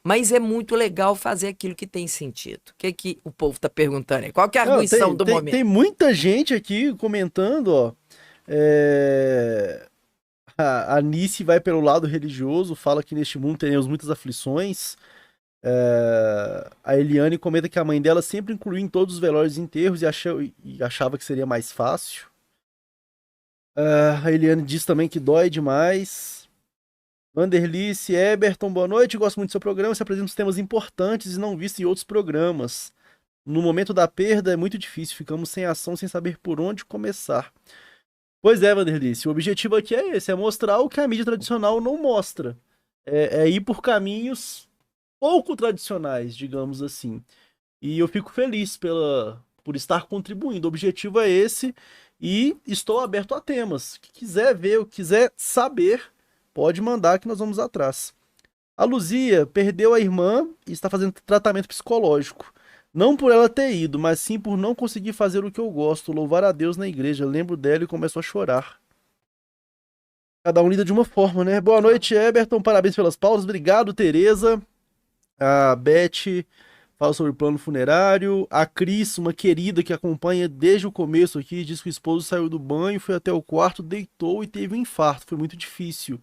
Mas é muito legal fazer aquilo que tem sentido. O que o povo está perguntando aí? Qual que é a Não, arguição tem, do tem, momento? tem muita gente aqui comentando, ó. É, a Nice vai pelo lado religioso, fala que neste mundo teremos muitas aflições. A Eliane comenta que a mãe dela sempre incluiu em todos os velórios e enterros e achava que seria mais fácil. A Eliane diz também que dói demais. Vanderlice, Eberton, boa noite. Gosto muito do seu programa. Você apresenta uns temas importantes e não vistos em outros programas. No momento da perda é muito difícil. Ficamos sem ação, sem saber por onde começar. Pois é, Vanderlice. O objetivo aqui é esse: é mostrar o que a mídia tradicional não mostra. É ir por caminhos pouco tradicionais, digamos assim. E eu fico feliz por estar contribuindo. O objetivo é esse e estou aberto a temas. Que quiser ver, ou quiser saber, pode mandar que nós vamos atrás. A Luzia perdeu a irmã e está fazendo tratamento psicológico. Não por ela ter ido, mas sim por não conseguir fazer o que eu gosto, louvar a Deus na igreja. Lembro dela e começou a chorar. Cada um lida de uma forma, né? Boa noite, Eberton. Parabéns pelas pausas. Obrigado, Tereza. A Beth fala sobre o plano funerário. A Cris, uma querida que acompanha desde o começo aqui, diz que o esposo saiu do banho, foi até o quarto, deitou e teve um infarto. Foi muito difícil.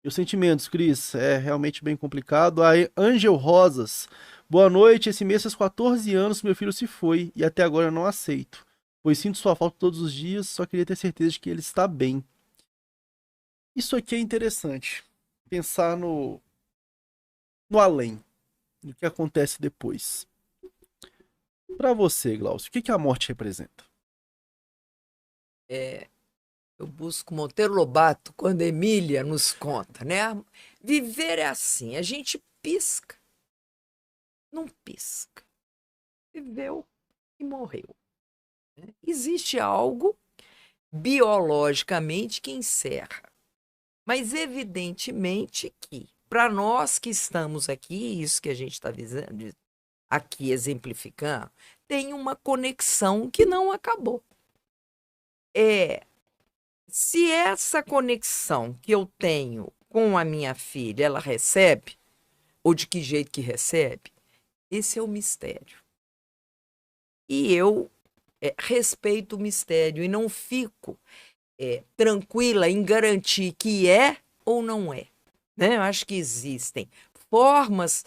E os sentimentos, Cris, é realmente bem complicado. A Angel Rosas, boa noite. Esse mês faz 14 anos que meu filho se foi e até agora eu não aceito. Pois sinto sua falta todos os dias, só queria ter certeza de que ele está bem. Isso aqui é interessante. Pensar no além, no que acontece depois. Para você, Glaucio, o que a morte representa? Eu busco Monteiro Lobato quando Emília nos conta, né? Viver é assim, a gente pisca, não pisca. Viveu e morreu. Né? Existe algo biologicamente que encerra. Mas evidentemente que, para nós que estamos aqui, isso que a gente está aqui exemplificando, tem uma conexão que não acabou. Se essa conexão que eu tenho com a minha filha, ela recebe, ou de que jeito que recebe, esse é o mistério. E eu respeito o mistério e não fico tranquila em garantir que é ou não é. Né? Eu acho que existem formas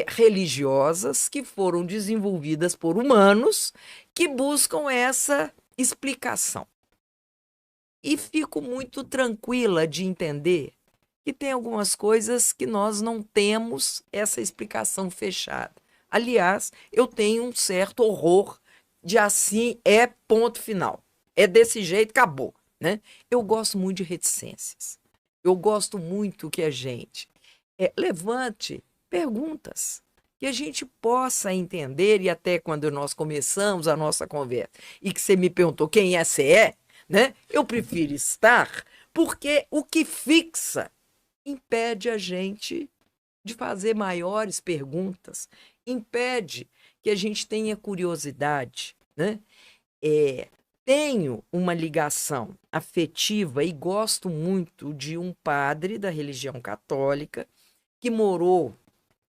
religiosas que foram desenvolvidas por humanos que buscam essa explicação. E fico muito tranquila de entender que tem algumas coisas que nós não temos essa explicação fechada. Aliás, eu tenho um certo horror de assim é ponto final. É desse jeito, acabou, né? Eu gosto muito de reticências. Eu gosto muito que a gente levante perguntas, que a gente possa entender, e até quando nós começamos a nossa conversa, e que você me perguntou quem é você é, né? Eu prefiro estar, porque o que fixa impede a gente de fazer maiores perguntas, impede que a gente tenha curiosidade, né? Tenho uma ligação afetiva e gosto muito de um padre da religião católica que morou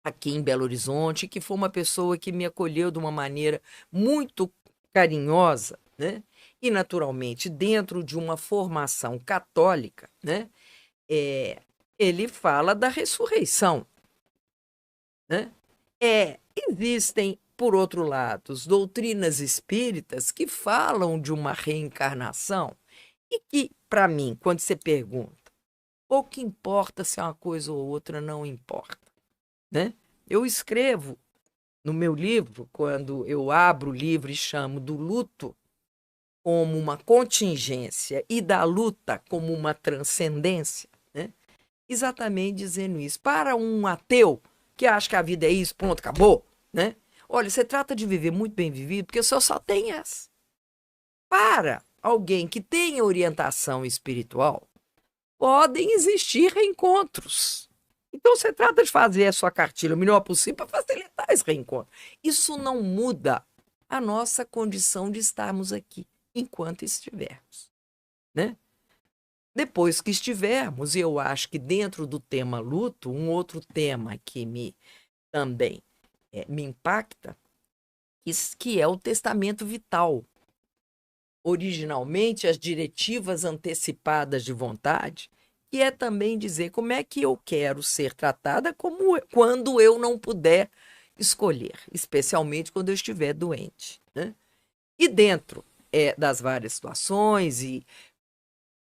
aqui em Belo Horizonte, que foi uma pessoa que me acolheu de uma maneira muito carinhosa, né? E, naturalmente, dentro de uma formação católica, né? Ele fala da ressurreição, né? Existem, por outro lado, doutrinas espíritas que falam de uma reencarnação e que, para mim, quando você pergunta, pouco importa se é uma coisa ou outra, não importa, né? Eu escrevo no meu livro, quando eu abro o livro e chamo do luto como uma contingência e da luta como uma transcendência, né? Exatamente dizendo isso. Para um ateu que acha que a vida é isso, pronto, acabou, né? Olha, você trata de viver muito bem vivido, porque o senhor só tem essa. Para alguém que tenha orientação espiritual, podem existir reencontros. Então, você trata de fazer a sua cartilha o melhor possível para facilitar esse reencontro. Isso não muda a nossa condição de estarmos aqui, enquanto estivermos, né? Depois que estivermos, eu acho que dentro do tema luto, um outro tema que também me impacta, que é o testamento vital. Originalmente, as diretivas antecipadas de vontade, que é também dizer como é que eu quero ser tratada quando eu não puder escolher, especialmente quando eu estiver doente, né? E dentro das várias situações, e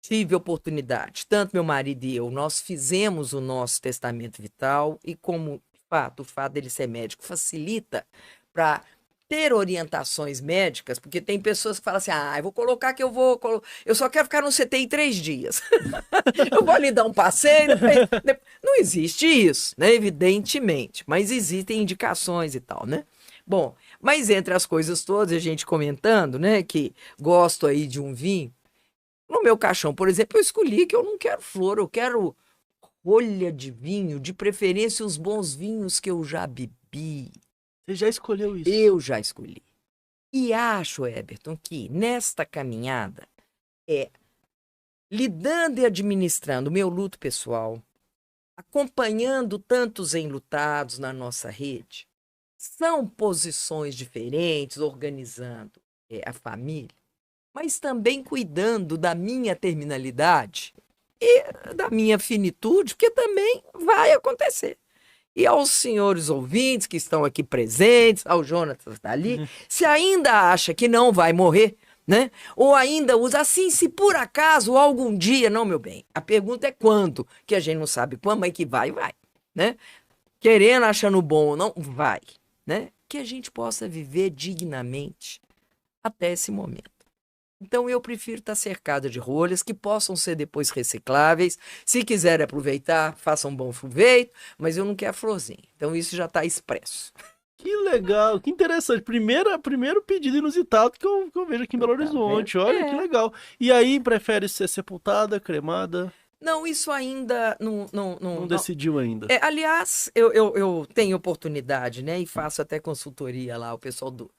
tive oportunidade, tanto meu marido e eu, nós fizemos o nosso testamento vital, e como o fato dele ser médico facilita para ter orientações médicas, porque tem pessoas que falam assim, eu vou colocar que eu só quero ficar no CTI 3 dias. Eu vou ali dar um passeio. Não existe isso, né? Evidentemente, mas existem indicações e tal, né? Bom, mas entre as coisas todas, a gente comentando, né, que gosto aí de um vinho, no meu caixão, por exemplo, eu escolhi que eu não quero flor, eu quero rolha de vinho, de preferência os bons vinhos que eu já bebi. Você já escolheu isso? Eu já escolhi. E acho, Eberton, que nesta caminhada, lidando e administrando o meu luto pessoal, acompanhando tantos enlutados na nossa rede, são posições diferentes, organizando a família, mas também cuidando da minha terminalidade e da minha finitude, porque também vai acontecer. E aos senhores ouvintes que estão aqui presentes, ao Jonatas dali, se ainda acha que não vai morrer, né? Ou ainda usa assim, se por acaso algum dia, não, meu bem. A pergunta é quando, que a gente não sabe quando, mas que vai, né? Querendo, achando bom ou não, vai, né? Que a gente possa viver dignamente até esse momento. Então, eu prefiro estar cercada de rolhas que possam ser depois recicláveis. Se quiser aproveitar, faça um bom proveito, mas eu não quero florzinha. Então, isso já está expresso. Que legal, que interessante. Primeiro pedido inusitado que eu vejo aqui em Belo Horizonte. Olha, que legal. E aí, prefere ser sepultada, cremada? Não, isso ainda não decidiu ainda. Aliás, eu tenho oportunidade, né? E faço até consultoria lá, o pessoal do...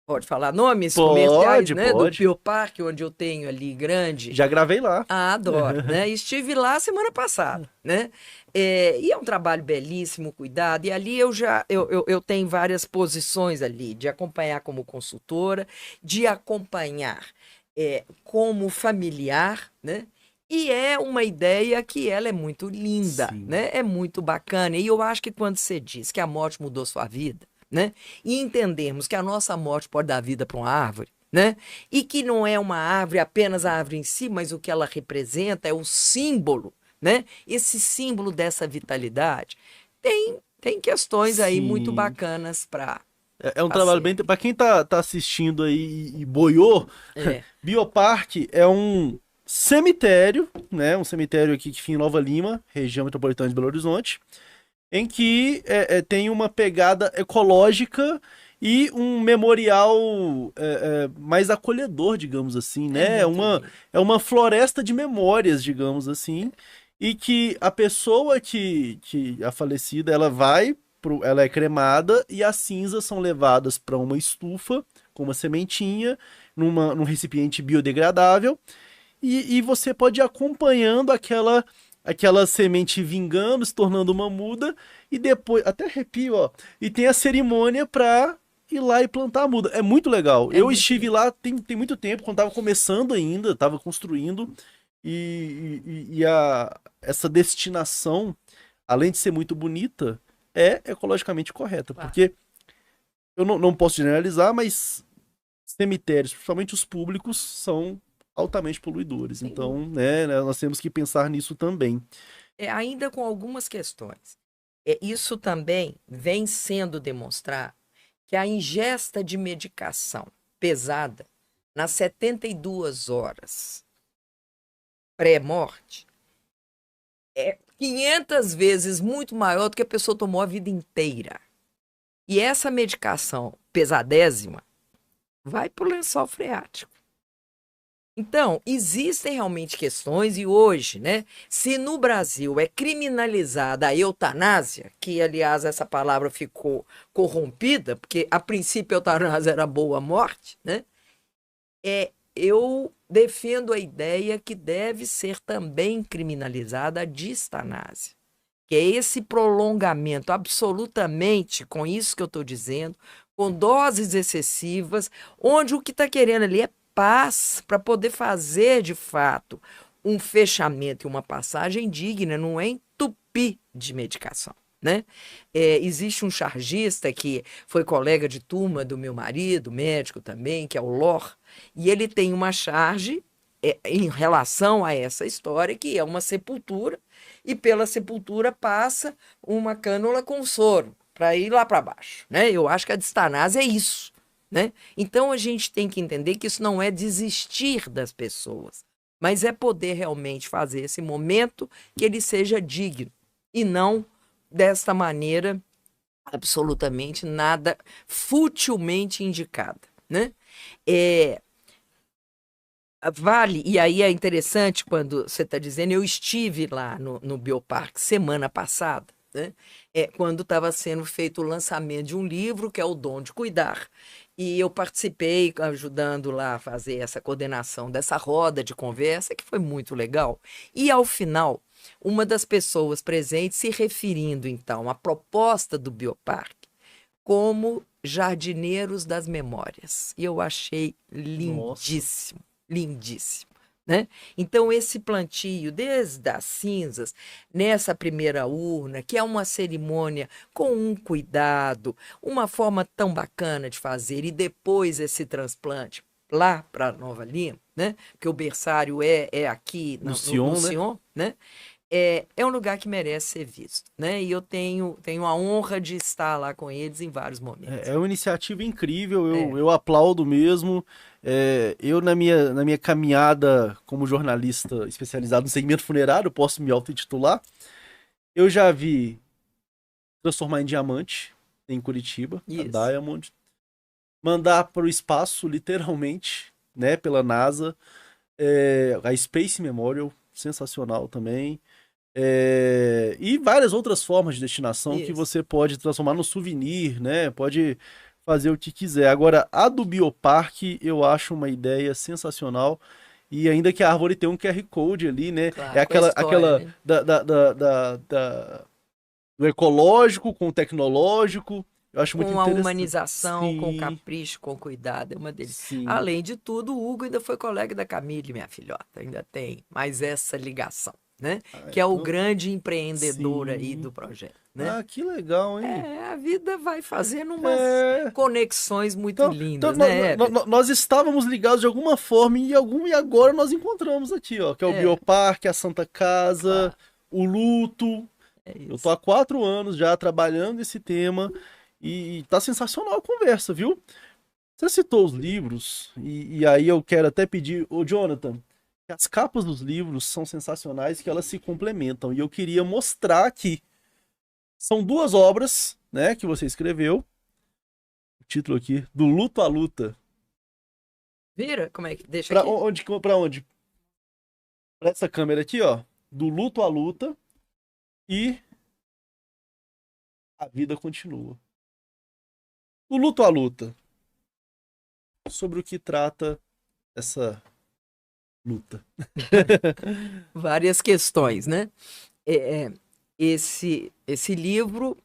Pode falar nomes comerciais, né? Pode. Do Pio Park, onde eu tenho ali grande. Já gravei lá. Adoro, né? Estive lá semana passada, né? E é um trabalho belíssimo, cuidado. E ali eu tenho várias posições ali, de acompanhar como consultora, de acompanhar como familiar, né? E é uma ideia que ela é muito linda, né? É muito bacana. E eu acho que quando você diz que a morte mudou sua vida, né? E entendermos que a nossa morte pode dar vida para uma árvore, né? E que não é uma árvore apenas a árvore em si, mas o que ela representa é o símbolo né? Esse símbolo dessa vitalidade tem questões aí muito Sim. bacanas para É um trabalho bem. Pra quem tá assistindo aí e boiou, é, Bioparque é um cemitério, né? Um cemitério aqui que fica em Nova Lima, região metropolitana de Belo Horizonte, em que tem uma pegada ecológica e um memorial mais acolhedor, digamos assim, é né? muito lindo. É uma floresta de memórias, digamos assim, e que a pessoa que a falecida, ela é cremada e as cinzas são levadas para uma estufa com uma sementinha, num recipiente biodegradável, e você pode ir acompanhando aquela semente vingando, se tornando uma muda, e depois, até arrepio, ó, e tem a cerimônia pra ir lá e plantar a muda. É muito legal. É Eu muito estive lindo. lá tem muito tempo, quando tava começando ainda, tava construindo, essa destinação, além de ser muito bonita, é ecologicamente correta, Claro. porque eu não posso generalizar, mas cemitérios, principalmente os públicos, são altamente poluidores. Sem Então, dúvida. né, nós temos que pensar nisso também. Ainda com algumas questões. Isso também vem sendo demonstrado que a ingesta de medicação pesada nas 72 horas pré-morte é 500 vezes muito maior do que a pessoa tomou a vida inteira. E essa medicação pesadésima vai para o lençol freático. Então, existem realmente questões, e hoje, né, se no Brasil é criminalizada a eutanásia, que, aliás, essa palavra ficou corrompida, porque a princípio a eutanásia era boa morte, né, eu defendo a ideia que deve ser também criminalizada a distanásia, que é esse prolongamento absolutamente, com isso que eu estou dizendo, com doses excessivas, onde o que está querendo ali é paz para poder fazer de fato um fechamento e uma passagem digna, não é entupir de medicação. Né? Existe um chargista que foi colega de turma do meu marido, médico também, que é o Lor, e ele tem uma charge em relação a essa história, que é uma sepultura, e pela sepultura passa uma cânula com soro para ir lá para baixo. Né? Eu acho que a distanase é isso. Né? Então a gente tem que entender que isso não é desistir das pessoas, mas é poder realmente fazer esse momento que ele seja digno e não desta maneira absolutamente nada futilmente indicada. Né? Vale, e aí é interessante quando você está dizendo, eu estive lá no Bioparque semana passada, né? Quando estava sendo feito o lançamento de um livro, que é O Dom de Cuidar, e eu participei ajudando lá a fazer essa coordenação dessa roda de conversa, que foi muito legal. E ao final, uma das pessoas presentes se referindo então à proposta do Bioparque como jardineiros das memórias. E eu achei lindíssimo, lindíssimo. Né? Então, esse plantio, desde as cinzas, nessa primeira urna, que é uma cerimônia com um cuidado, uma forma tão bacana de fazer, e depois esse transplante lá para Nova Lima, né? Porque o berçário é aqui no Sion, né? É um lugar que merece ser visto, né? E eu tenho a honra de estar lá com eles em vários momentos. É uma iniciativa incrível, eu aplaudo mesmo. Eu, na minha caminhada como jornalista especializado no segmento funerário, posso me auto-intitular, eu já vi transformar em diamante em Curitiba, a Isso. Diamond, mandar para o espaço, literalmente, né, pela NASA, a Space Memorial, sensacional também. E várias outras formas de destinação que você pode transformar no souvenir, né? Pode fazer o que quiser. Agora, a do Bioparque eu acho uma ideia sensacional. E ainda que a árvore tenha um QR Code ali, né? Claro, aquela né? do ecológico com o tecnológico. Eu acho muito Com a interessante. humanização, com Sim, capricho, com cuidado, é uma delícia. sim. Além de tudo, o Hugo ainda foi colega da Camille, minha filhota, ainda tem mais essa ligação, né? Que é o Então, grande empreendedor aí sim. do projeto, né? Ah, que legal, hein? A vida vai fazendo umas conexões muito Então, lindas, né, Herbert? nós estávamos ligados de alguma forma e agora nós encontramos aqui, ó, que é o Bioparque, a Santa Casa, Claro. o luto. É Eu isso. tô há 4 anos já trabalhando esse tema e tá sensacional a conversa, viu? Você citou os livros, e aí eu quero até pedir, ô Jonathan, que as capas dos livros são sensacionais, que elas se complementam. E eu queria mostrar aqui. São duas obras, né, que você escreveu. O título aqui, Do Luto à Luta. Vira? Como é que. Deixa Pra aqui. onde? Pra onde? Pra essa câmera aqui, ó. Do Luto à Luta e A Vida Continua. Do Luto à Luta. Sobre o que trata essa luta. Várias questões, né? Esse livro,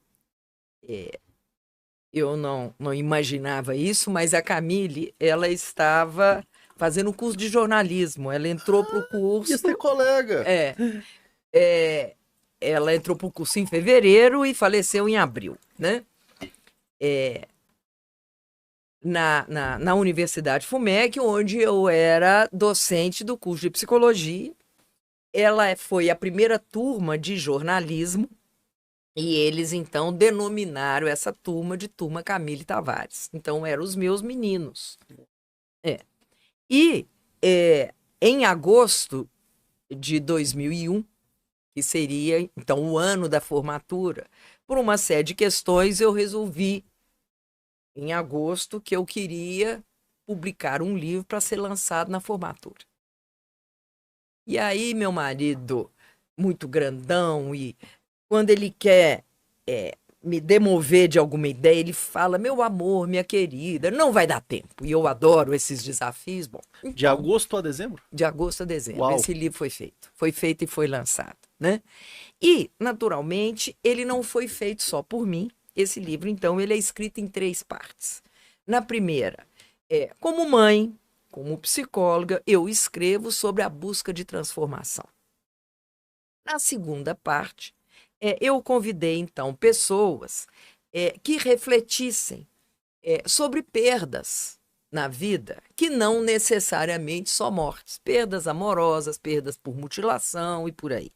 eu não imaginava isso, mas a Camille, ela estava fazendo um curso de jornalismo. Ela entrou para o Ia ser curso. colega. É, é, ela entrou para o curso em fevereiro e faleceu em abril, né? Na Universidade FUMEC, onde eu era docente do curso de psicologia. Ela foi a primeira turma de jornalismo e eles então denominaram essa turma de Turma Camille Tavares. Então eram os meus meninos. É. E em agosto de 2001, que seria então o ano da formatura, por uma série de questões eu resolvi em agosto que eu queria publicar um livro para ser lançado na formatura. E aí meu marido, muito grandão, e quando ele quer me demover de alguma ideia, ele fala: meu amor, minha querida, não vai dar tempo. E eu adoro esses desafios. Bom, De então, agosto a dezembro? de agosto a dezembro, Uau. esse livro foi feito. Foi feito e foi lançado, né? E, naturalmente, ele não foi feito só por mim. Esse livro, então, ele é escrito em 3 partes. Na primeira, como mãe, como psicóloga, eu escrevo sobre a busca de transformação. Na segunda parte, eu convidei, então, pessoas que refletissem sobre perdas na vida, que não necessariamente só mortes, perdas amorosas, perdas por mutilação e por aí.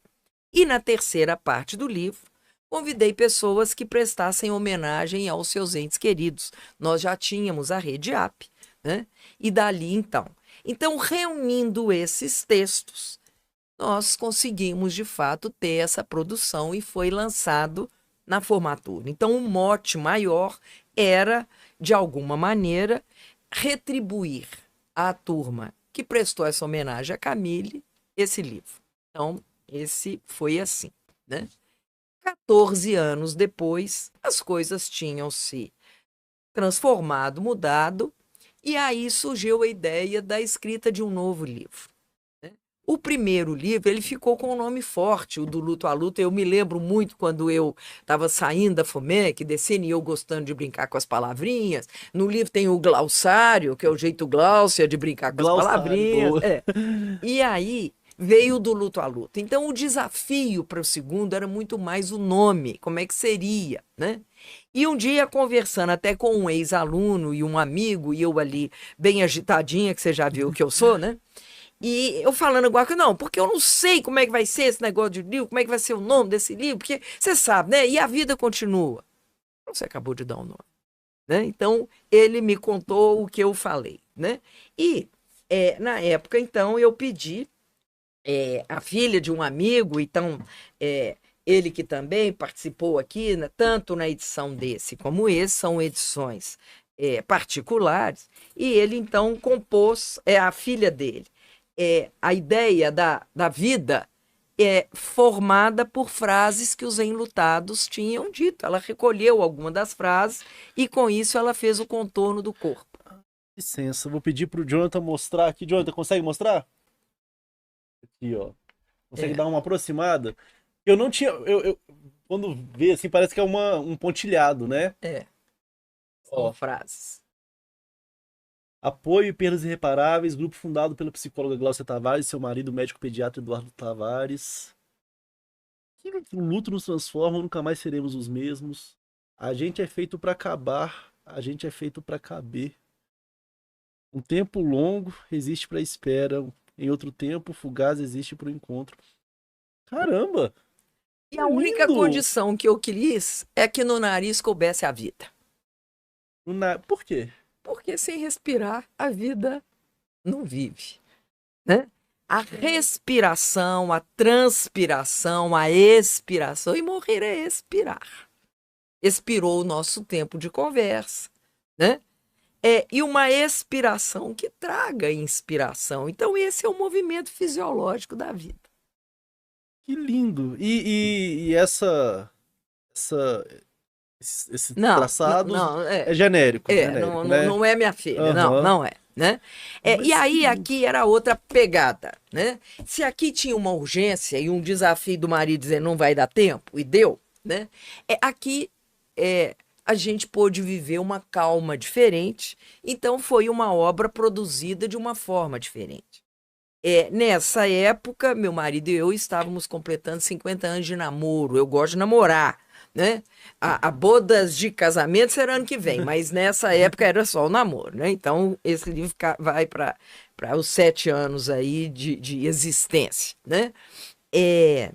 E na terceira parte do livro, convidei pessoas que prestassem homenagem aos seus entes queridos. Nós já tínhamos a Rede AP, né? E dali, então. Então, reunindo esses textos, nós conseguimos, de fato, ter essa produção e foi lançado na formatura. Então, o mote maior era, de alguma maneira, retribuir à turma que prestou essa homenagem a Camille esse livro. Então, esse foi assim, né? 14 anos depois, as coisas tinham se transformado, mudado, e aí surgiu a ideia da escrita de um novo livro. O primeiro livro, ele ficou com um nome forte, o do Luto à Luta. Eu me lembro muito quando eu estava saindo da FUMEC, descendo e eu gostando de brincar com as palavrinhas. No livro tem o glossário, que é o jeito Gláucia de brincar com as Glossário, palavrinhas. boa. E aí veio o do Luto à Luta. Então o desafio para o segundo era muito mais o nome, como é que seria, né? E um dia, conversando até com um ex-aluno e um amigo, e eu ali bem agitadinha, que você já viu que eu sou, né? E eu falando igual que não, porque eu não sei como é que vai ser esse negócio de livro, como é que vai ser o nome desse livro, porque você sabe, né? E a vida continua. Você acabou de dar o nome, né? Então, ele me contou o que eu falei, né? E, na época, então, eu pedi a filha de um amigo, então, ele que também participou aqui, né, tanto na edição desse como esse, são edições particulares, e ele, então, compôs, a filha dele. A ideia da vida é formada por frases que os enlutados tinham dito. Ela recolheu alguma das frases e, com isso, ela fez o contorno do corpo. Licença, vou pedir pro Jonathan mostrar aqui. Jonathan, consegue mostrar? Aqui, ó. Consegue É, dar uma aproximada? Eu não tinha. Quando vê assim, parece que é um pontilhado, né? são Ó. frases. Apoio e perdas irreparáveis, grupo fundado pela psicóloga Glaucia Tavares e seu marido, o médico pediatra Eduardo Tavares. O luto nos transforma, nunca mais seremos os mesmos. A gente é feito pra acabar, a gente é feito pra caber. Um tempo longo existe pra espera, em outro tempo fugaz existe pro encontro. Caramba! E a única Lindo! condição que eu quis é que no nariz coubesse a vida. Por quê? Porque sem respirar, a vida não vive, né? A respiração, a transpiração, a expiração, e morrer é expirar. Expirou o nosso tempo de conversa, né? E uma expiração que traga inspiração. Então, esse é o movimento fisiológico da vida. Que lindo! E esses Não, traçados não, é genérico, não, genérico, não, né? não é minha filha, não, Aham. não é, né? E Mas que aí, lindo. aqui era outra pegada, né? Se aqui tinha uma urgência e um desafio do marido dizer não vai dar tempo, e deu, né? Aqui a gente pôde viver uma calma diferente, então foi uma obra produzida de uma forma diferente. Nessa época, meu marido e eu estávamos completando 50 anos de namoro. Eu gosto de namorar, né? A bodas de casamento será ano que vem, mas nessa época era só o namoro, né? Então, esse livro vai para os 7 anos aí de existência, né? E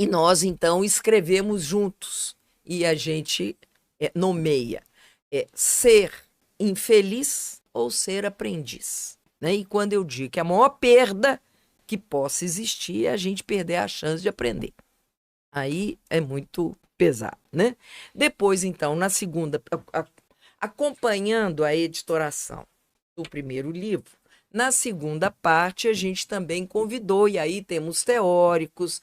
nós, então, escrevemos juntos. E a gente nomeia ser infeliz ou ser aprendiz, né? E quando eu digo que a maior perda que possa existir é a gente perder a chance de aprender. Aí é muito pesado, né? Depois, então, na segunda, acompanhando a editoração do primeiro livro, na segunda parte a gente também convidou, e aí temos teóricos,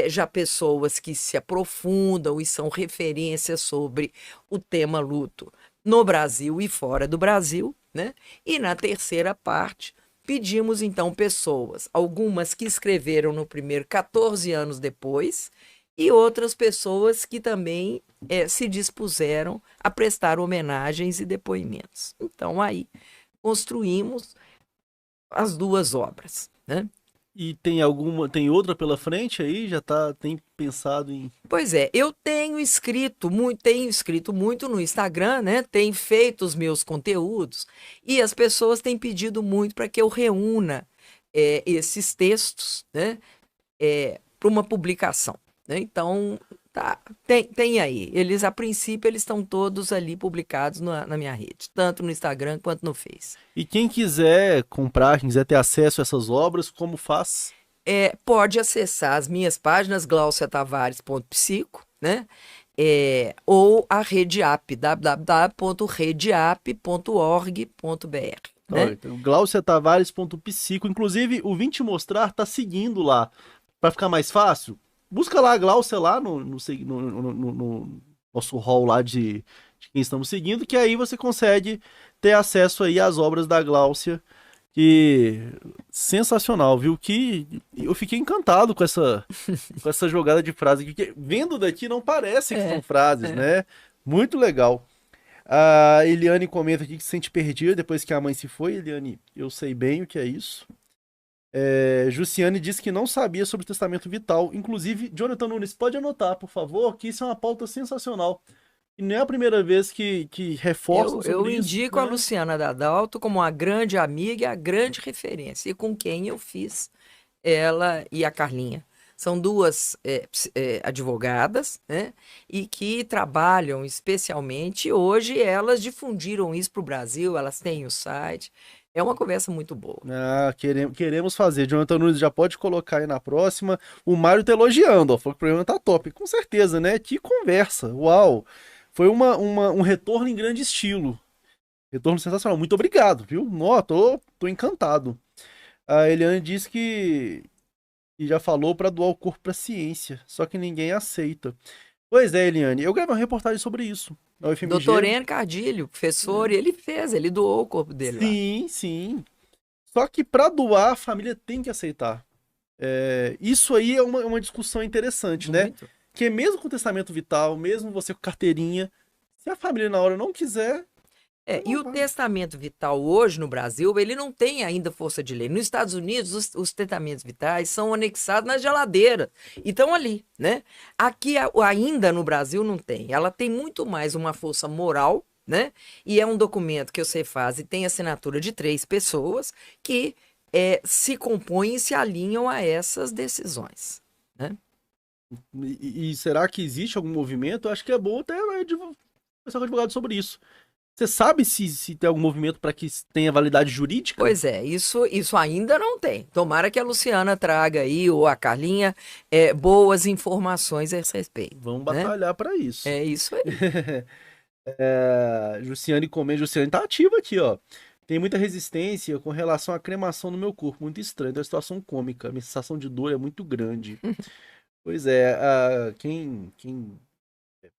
já pessoas que se aprofundam e são referências sobre o tema luto no Brasil e fora do Brasil, né? E na terceira parte, pedimos então pessoas, algumas que escreveram no primeiro 14 anos depois, e outras pessoas que também se dispuseram a prestar homenagens e depoimentos. Então aí construímos as duas obras, né? E tem outra pela frente aí? Tem pensado em. Pois é, eu tenho escrito muito no Instagram, né? Tenho feito os meus conteúdos e as pessoas têm pedido muito para que eu reúna esses textos, né? Para uma publicação, né? Então, tá, tem aí. A princípio, eles estão todos ali publicados na minha rede, tanto no Instagram quanto no Face. E quem quiser comprar, quem quiser ter acesso a essas obras, como faz? Pode acessar as minhas páginas, glauciatavares.psico, né? Ou a Redeap, www.redeap.org.br, Ó, né? então, glauciatavares.psico. Inclusive, o Vim Te Mostrar tá seguindo lá. Pra ficar mais fácil, busca lá a Glaucia lá no nosso hall lá de quem estamos seguindo, que aí você consegue ter acesso aí às obras da Glaucia. Que sensacional, viu? Que eu fiquei encantado com essa jogada de frase aqui, que vendo daqui não parece que são frases, né? Muito legal. A Eliane comenta aqui que se sente perdida depois que a mãe se foi. Eliane, eu sei bem o que é isso. Jussiane disse que não sabia sobre o testamento vital. Inclusive, Jonathan Nunes, pode anotar, por favor, que isso é uma pauta sensacional. E não é a primeira vez que reforçam Eu sobre isso, indico a né? Luciana Dadalto como uma grande amiga e a grande referência, e com quem eu fiz ela e a Carlinha. São duas advogadas, né? E que trabalham especialmente. Hoje elas difundiram isso para o Brasil, elas têm o site. É uma conversa muito boa. Queremos fazer. Jonathan Nunes já pode colocar aí na próxima. O Mário tá elogiando, ó. Falou que o programa tá top. Com certeza, né? Que conversa. Uau! Foi um retorno em grande estilo. Retorno sensacional. Muito obrigado, viu? Nó, tô encantado. A Eliane disse que já falou pra doar o corpo pra ciência, só que ninguém aceita. Pois é, Eliane, eu gravei uma reportagem sobre isso na Doutor UFMG. Enio Cardilho, professor, e ele doou o corpo dele lá. Sim, sim. Só que pra doar, a família tem que aceitar. Isso aí é uma discussão interessante, né? Muito. Que mesmo com testamento vital, mesmo você com carteirinha, se a família na hora não quiser, E não o vai. testamento vital hoje no Brasil, ele não tem ainda força de lei. Nos Estados Unidos, os testamentos vitais são anexados na geladeira e estão ali, né? Aqui, ainda no Brasil, não tem. Ela tem muito mais uma força moral, né? E é um documento que você faz e tem assinatura de 3 pessoas que se compõem e se alinham a essas decisões, né? E será que existe algum movimento? Eu acho que é bom até conversar com o advogado sobre isso. Você sabe se tem algum movimento para que tenha validade jurídica? Pois é, isso ainda não tem. Tomara que a Luciana traga aí, ou a Carlinha, boas informações a esse respeito, Vamos né? batalhar para isso. É isso aí. Jussiane comenta, Jussiane tá ativa aqui, ó. Tem muita resistência com relação à cremação no meu corpo, muito estranho, é uma situação cômica, minha sensação de dor é muito grande. Pois é, quem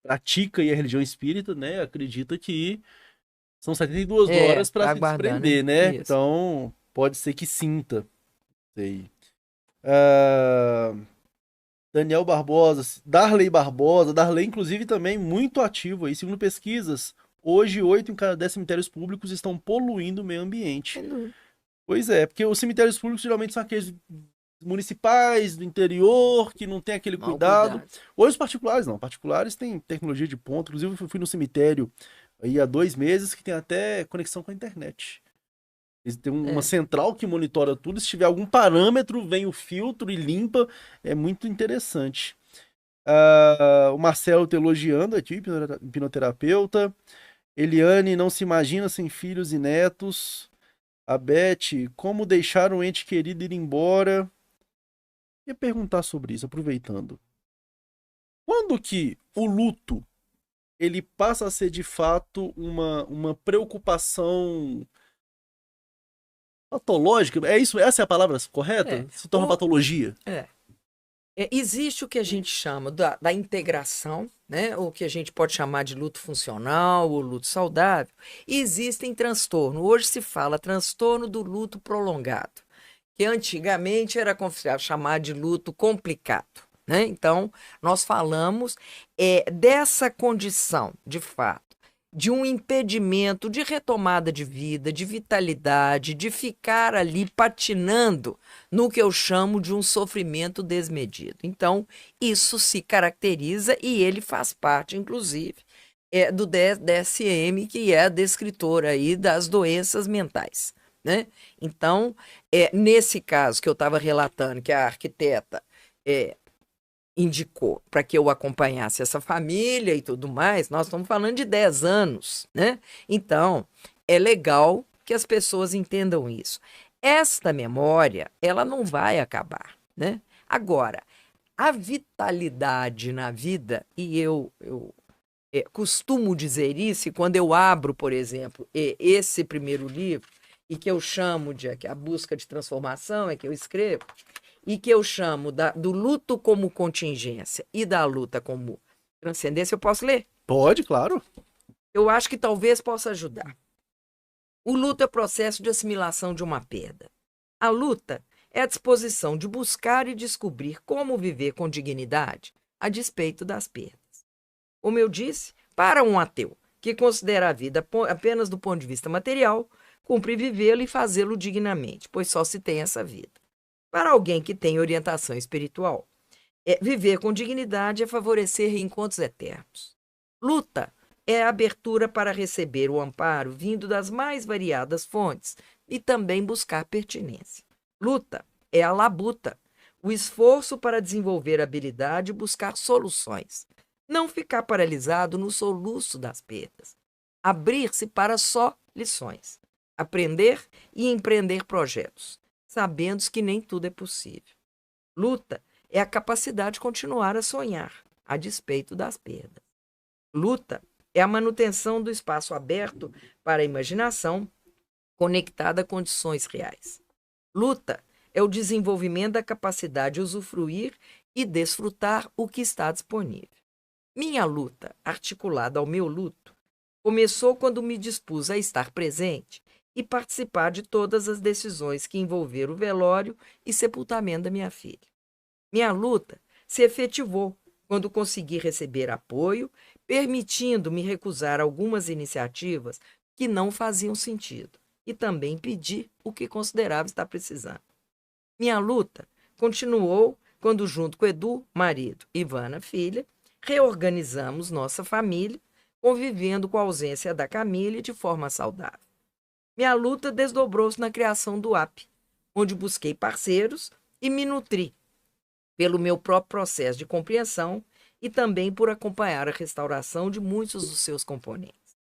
pratica aí a religião espírita, né, acredita que são 72 horas para Tá se aguardando, né? desprender, né? Isso. Então, pode ser que sinta. Sei. Ah, Daniel Barbosa, Darley, inclusive, também muito ativo aí. Segundo pesquisas, hoje 8 em cada 10 cemitérios públicos estão poluindo o meio ambiente. Sem dúvida. Pois é, porque os cemitérios públicos geralmente são aqueles municipais, do interior, que não tem aquele Mal cuidado. cuidado. Hoje os particulares não. Particulares têm tecnologia de ponta. Inclusive, eu fui no cemitério aí há 2 meses que tem até conexão com a internet. Eles têm uma É. central que monitora tudo. Se tiver algum parâmetro, vem o filtro e limpa. É muito interessante. O Marcelo tá elogiando aqui, hipnoterapeuta. Eliane não se imagina sem filhos e netos. A Beth, como deixar um ente querido ir embora? Ia perguntar sobre isso, aproveitando. Quando que o luto ele passa a ser de fato uma preocupação patológica? É isso? Essa é a palavra É. correta? Se torna O, patologia? é. Existe o que a gente chama da integração, né? O que a gente pode chamar de luto funcional ou luto saudável. E existem transtorno. Hoje se fala transtorno do luto prolongado, que antigamente era chamado de luto complicado, né? Então, nós falamos dessa condição, de fato, de um impedimento de retomada de vida, de vitalidade, de ficar ali patinando no que eu chamo de um sofrimento desmedido. Então, isso se caracteriza e ele faz parte, inclusive, do DSM, que é a descritora aí das doenças mentais, né? Então, nesse caso que eu estava relatando, que a arquiteta indicou para que eu acompanhasse essa família e tudo mais, nós estamos falando de 10 anos, né? Então, é legal que as pessoas entendam isso. Esta memória, ela não vai acabar, né? Agora, a vitalidade na vida, e eu costumo dizer isso, e quando eu abro, por exemplo, esse primeiro livro, e que eu chamo de que a busca de transformação, é que eu escrevo, e que eu chamo do luto como contingência e da luta como transcendência, eu posso ler? Pode, claro. Eu acho que talvez possa ajudar. O luto é o processo de assimilação de uma perda. A luta é a disposição de buscar e descobrir como viver com dignidade a despeito das perdas. Como eu disse, para um ateu que considera a vida apenas do ponto de vista material, cumpre vivê-lo e fazê-lo dignamente, pois só se tem essa vida. Para alguém que tem orientação espiritual, viver com dignidade é favorecer reencontros eternos. Luta é a abertura para receber o amparo vindo das mais variadas fontes e também buscar pertinência. Luta é a labuta, o esforço para desenvolver habilidade e buscar soluções. Não ficar paralisado no soluço das perdas. Abrir-se para só lições. Aprender e empreender projetos, sabendo que nem tudo é possível. Luta é a capacidade de continuar a sonhar, a despeito das perdas. Luta é a manutenção do espaço aberto para a imaginação, conectada a condições reais. Luta é o desenvolvimento da capacidade de usufruir e desfrutar o que está disponível. Minha luta, articulada ao meu luto, começou quando me dispus a estar presente e participar de todas as decisões que envolveram o velório e sepultamento da minha filha. Minha luta se efetivou quando consegui receber apoio, permitindo-me recusar algumas iniciativas que não faziam sentido e também pedir o que considerava estar precisando. Minha luta continuou quando, junto com Edu, marido, e Ivana, filha, reorganizamos nossa família, convivendo com a ausência da Camille de forma saudável. Minha luta desdobrou-se na criação do AP, onde busquei parceiros e me nutri pelo meu próprio processo de compreensão e também por acompanhar a restauração de muitos dos seus componentes.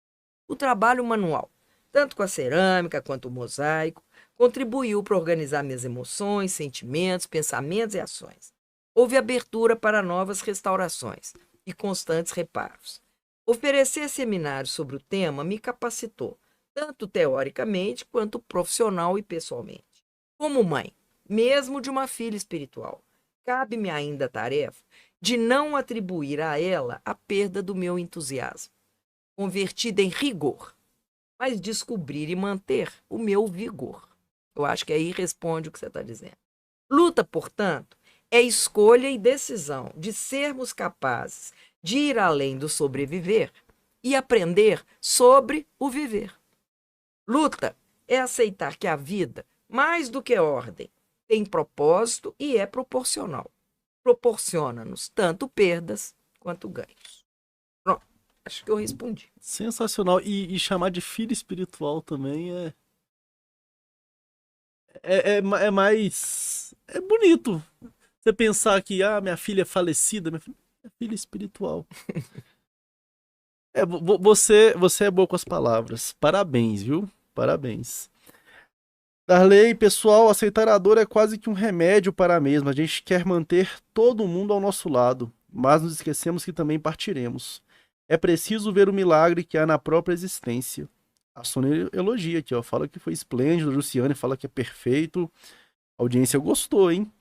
O trabalho manual, tanto com a cerâmica quanto o mosaico, contribuiu para organizar minhas emoções, sentimentos, pensamentos e ações. Houve abertura para novas restaurações e constantes reparos. Oferecer seminários sobre o tema me capacitou, tanto teoricamente quanto profissional e pessoalmente. Como mãe, mesmo de uma filha espiritual, cabe-me ainda a tarefa de não atribuir a ela a perda do meu entusiasmo, convertida em rigor, mas descobrir e manter o meu vigor. Eu acho que aí responde o que você está dizendo. Luta, portanto, é escolha e decisão de sermos capazes de ir além do sobreviver e aprender sobre o viver. Luta é aceitar que a vida, mais do que ordem, tem propósito e é proporcional. Proporciona-nos tanto perdas quanto ganhos. Pronto, acho que eu respondi. Sensacional. E chamar de filho espiritual também é mais. É bonito. Você pensar que, minha filha é falecida, minha filha é espiritual. Você é boa com as palavras. Parabéns, viu? Parabéns. Darley, pessoal, aceitar a dor é quase que um remédio para a mesma. A gente quer manter todo mundo ao nosso lado, mas nos esquecemos que também partiremos. É preciso ver o milagre que há na própria existência. A Sônia elogia aqui, ó. Fala que foi esplêndido. A Luciane fala que é perfeito. A audiência gostou, hein?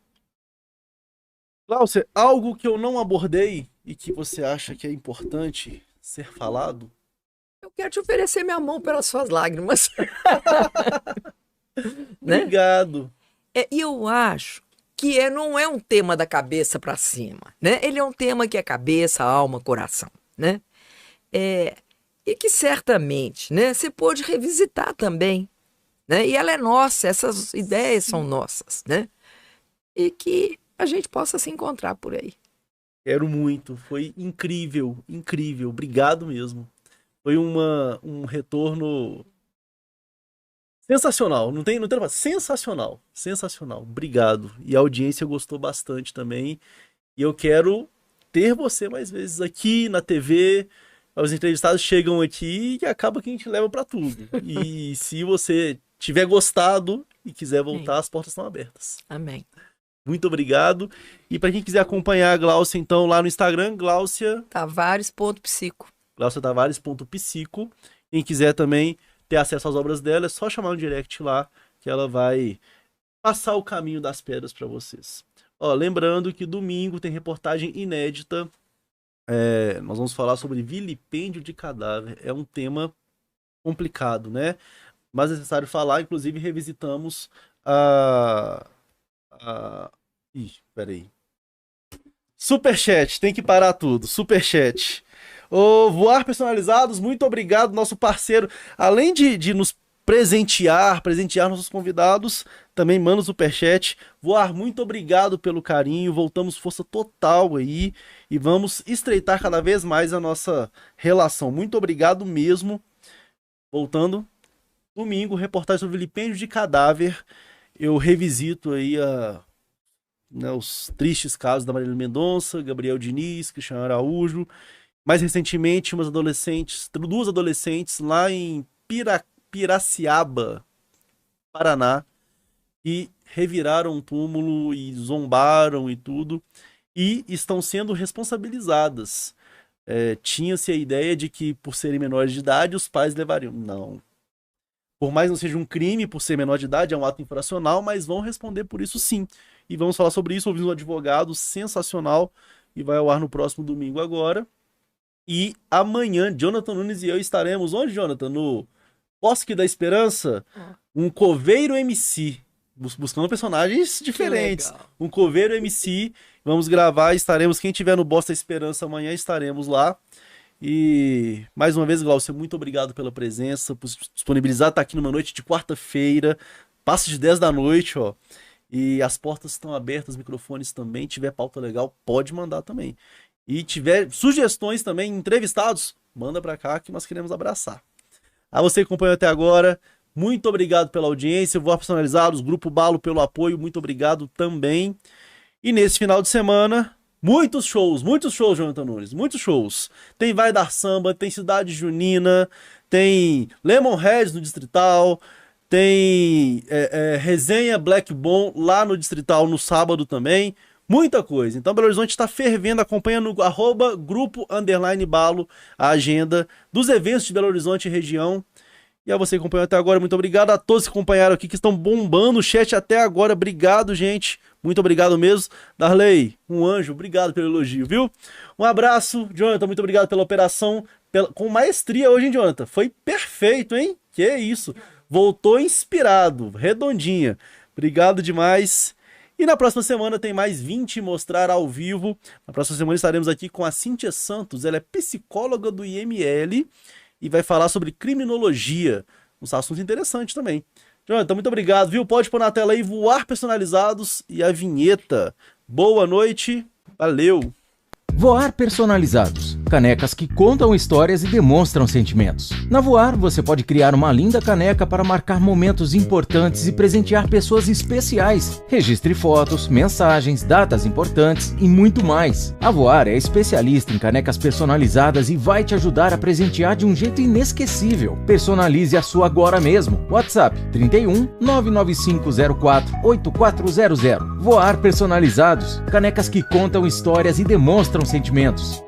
Cláudia, algo que eu não abordei e que você acha que é importante ser falado? Eu quero te oferecer minha mão pelas suas lágrimas. Né? Obrigado. E eu acho que não é um tema da cabeça para cima, né? Ele é um tema que é cabeça, alma, coração, né? E que certamente, né, você pode revisitar também, né? E ela é nossa, essas ideias são nossas, né? E que a gente possa se encontrar por aí. Quero muito, foi incrível, incrível, obrigado mesmo. Foi um retorno sensacional, não tem sensacional, sensacional, obrigado. E a audiência gostou bastante também. E eu quero ter você mais vezes aqui na TV. Os entrevistados chegam aqui e acaba que a gente leva para tudo. E se você tiver gostado e quiser voltar, as portas estão abertas. Amém. Muito obrigado. E para quem quiser acompanhar a Gláucia, então, lá no Instagram, Gláucia Tavares.psico. GláuciaTavares.psico. Quem quiser também ter acesso às obras dela, é só chamar no direct lá, que ela vai passar o caminho das pedras para vocês. Ó, lembrando que domingo tem reportagem inédita. Nós vamos falar sobre vilipêndio de cadáver. É um tema complicado, né? Mas é necessário falar. Inclusive, revisitamos Ih, peraí. Superchat, tem que parar tudo. Superchat. Voar Personalizados, muito obrigado, nosso parceiro. Além de nos presentear nossos convidados, também manda o superchat. Voar, muito obrigado pelo carinho. Voltamos força total aí e vamos estreitar cada vez mais a nossa relação. Muito obrigado mesmo. Voltando, domingo, reportagem sobre vilipêndio de cadáver. Eu revisito aí os tristes casos da Marília Mendonça, Gabriel Diniz, Cristiano Araújo. Mais recentemente, duas adolescentes lá em Piracicaba, Paraná, que reviraram um túmulo e zombaram e tudo, e estão sendo responsabilizadas. Tinha-se a ideia de que, por serem menores de idade, os pais levariam. Não. Por mais não seja um crime, por ser menor de idade, é um ato infracional, mas vão responder por isso sim. E vamos falar sobre isso, ouvimos um advogado sensacional, e vai ao ar no próximo domingo agora. E amanhã, Jonathan Nunes e eu estaremos onde, Jonathan? No Bosque da Esperança, um coveiro MC, buscando personagens diferentes. Um coveiro MC, vamos gravar, estaremos, quem tiver no Bosque da Esperança amanhã, estaremos lá. E mais uma vez, Glaucia, muito obrigado pela presença, por disponibilizar estar aqui numa noite de quarta-feira, passa de 10 da noite, ó. E as portas estão abertas, os microfones também, tiver pauta legal, pode mandar também. E tiver sugestões também, entrevistados, manda pra cá que nós queremos abraçar. A você que acompanhou até agora, muito obrigado pela audiência. Voar Personalizados, Grupo Balo pelo apoio, muito obrigado também. E nesse final de semana, muitos shows, Jonathan Nunes, muitos shows. Tem Vai Dar Samba, tem Cidade Junina, tem Lemonheads no Distrital, tem resenha Black Bomb lá no Distrital no sábado também. Muita coisa. Então Belo Horizonte está fervendo. Acompanha no @grupo_balo a agenda dos eventos de Belo Horizonte e região. E a você que acompanhou até agora, muito obrigado. A todos que acompanharam aqui, que estão bombando o chat até agora. Obrigado, gente. Muito obrigado mesmo. Darley, um anjo, obrigado pelo elogio, viu? Um abraço, Jonathan, muito obrigado pela operação. Com maestria hoje, hein, Jonathan? Foi perfeito, hein? Que isso. Voltou inspirado, redondinha. Obrigado demais. E na próxima semana tem mais 20 Mostrar ao vivo. Na próxima semana estaremos aqui com a Cíntia Santos. Ela é psicóloga do IML e vai falar sobre criminologia. Um assunto interessante também. Jonathan, muito obrigado, viu? Pode pôr na tela aí Voar Personalizados e a vinheta. Boa noite. Valeu. Voar Personalizados. Canecas que contam histórias e demonstram sentimentos. Na Voar, você pode criar uma linda caneca para marcar momentos importantes e presentear pessoas especiais. Registre fotos, mensagens, datas importantes e muito mais. A Voar é especialista em canecas personalizadas e vai te ajudar a presentear de um jeito inesquecível. Personalize a sua agora mesmo. WhatsApp 31 99504 8400. Voar Personalizados. Canecas que contam histórias e demonstram sentimentos.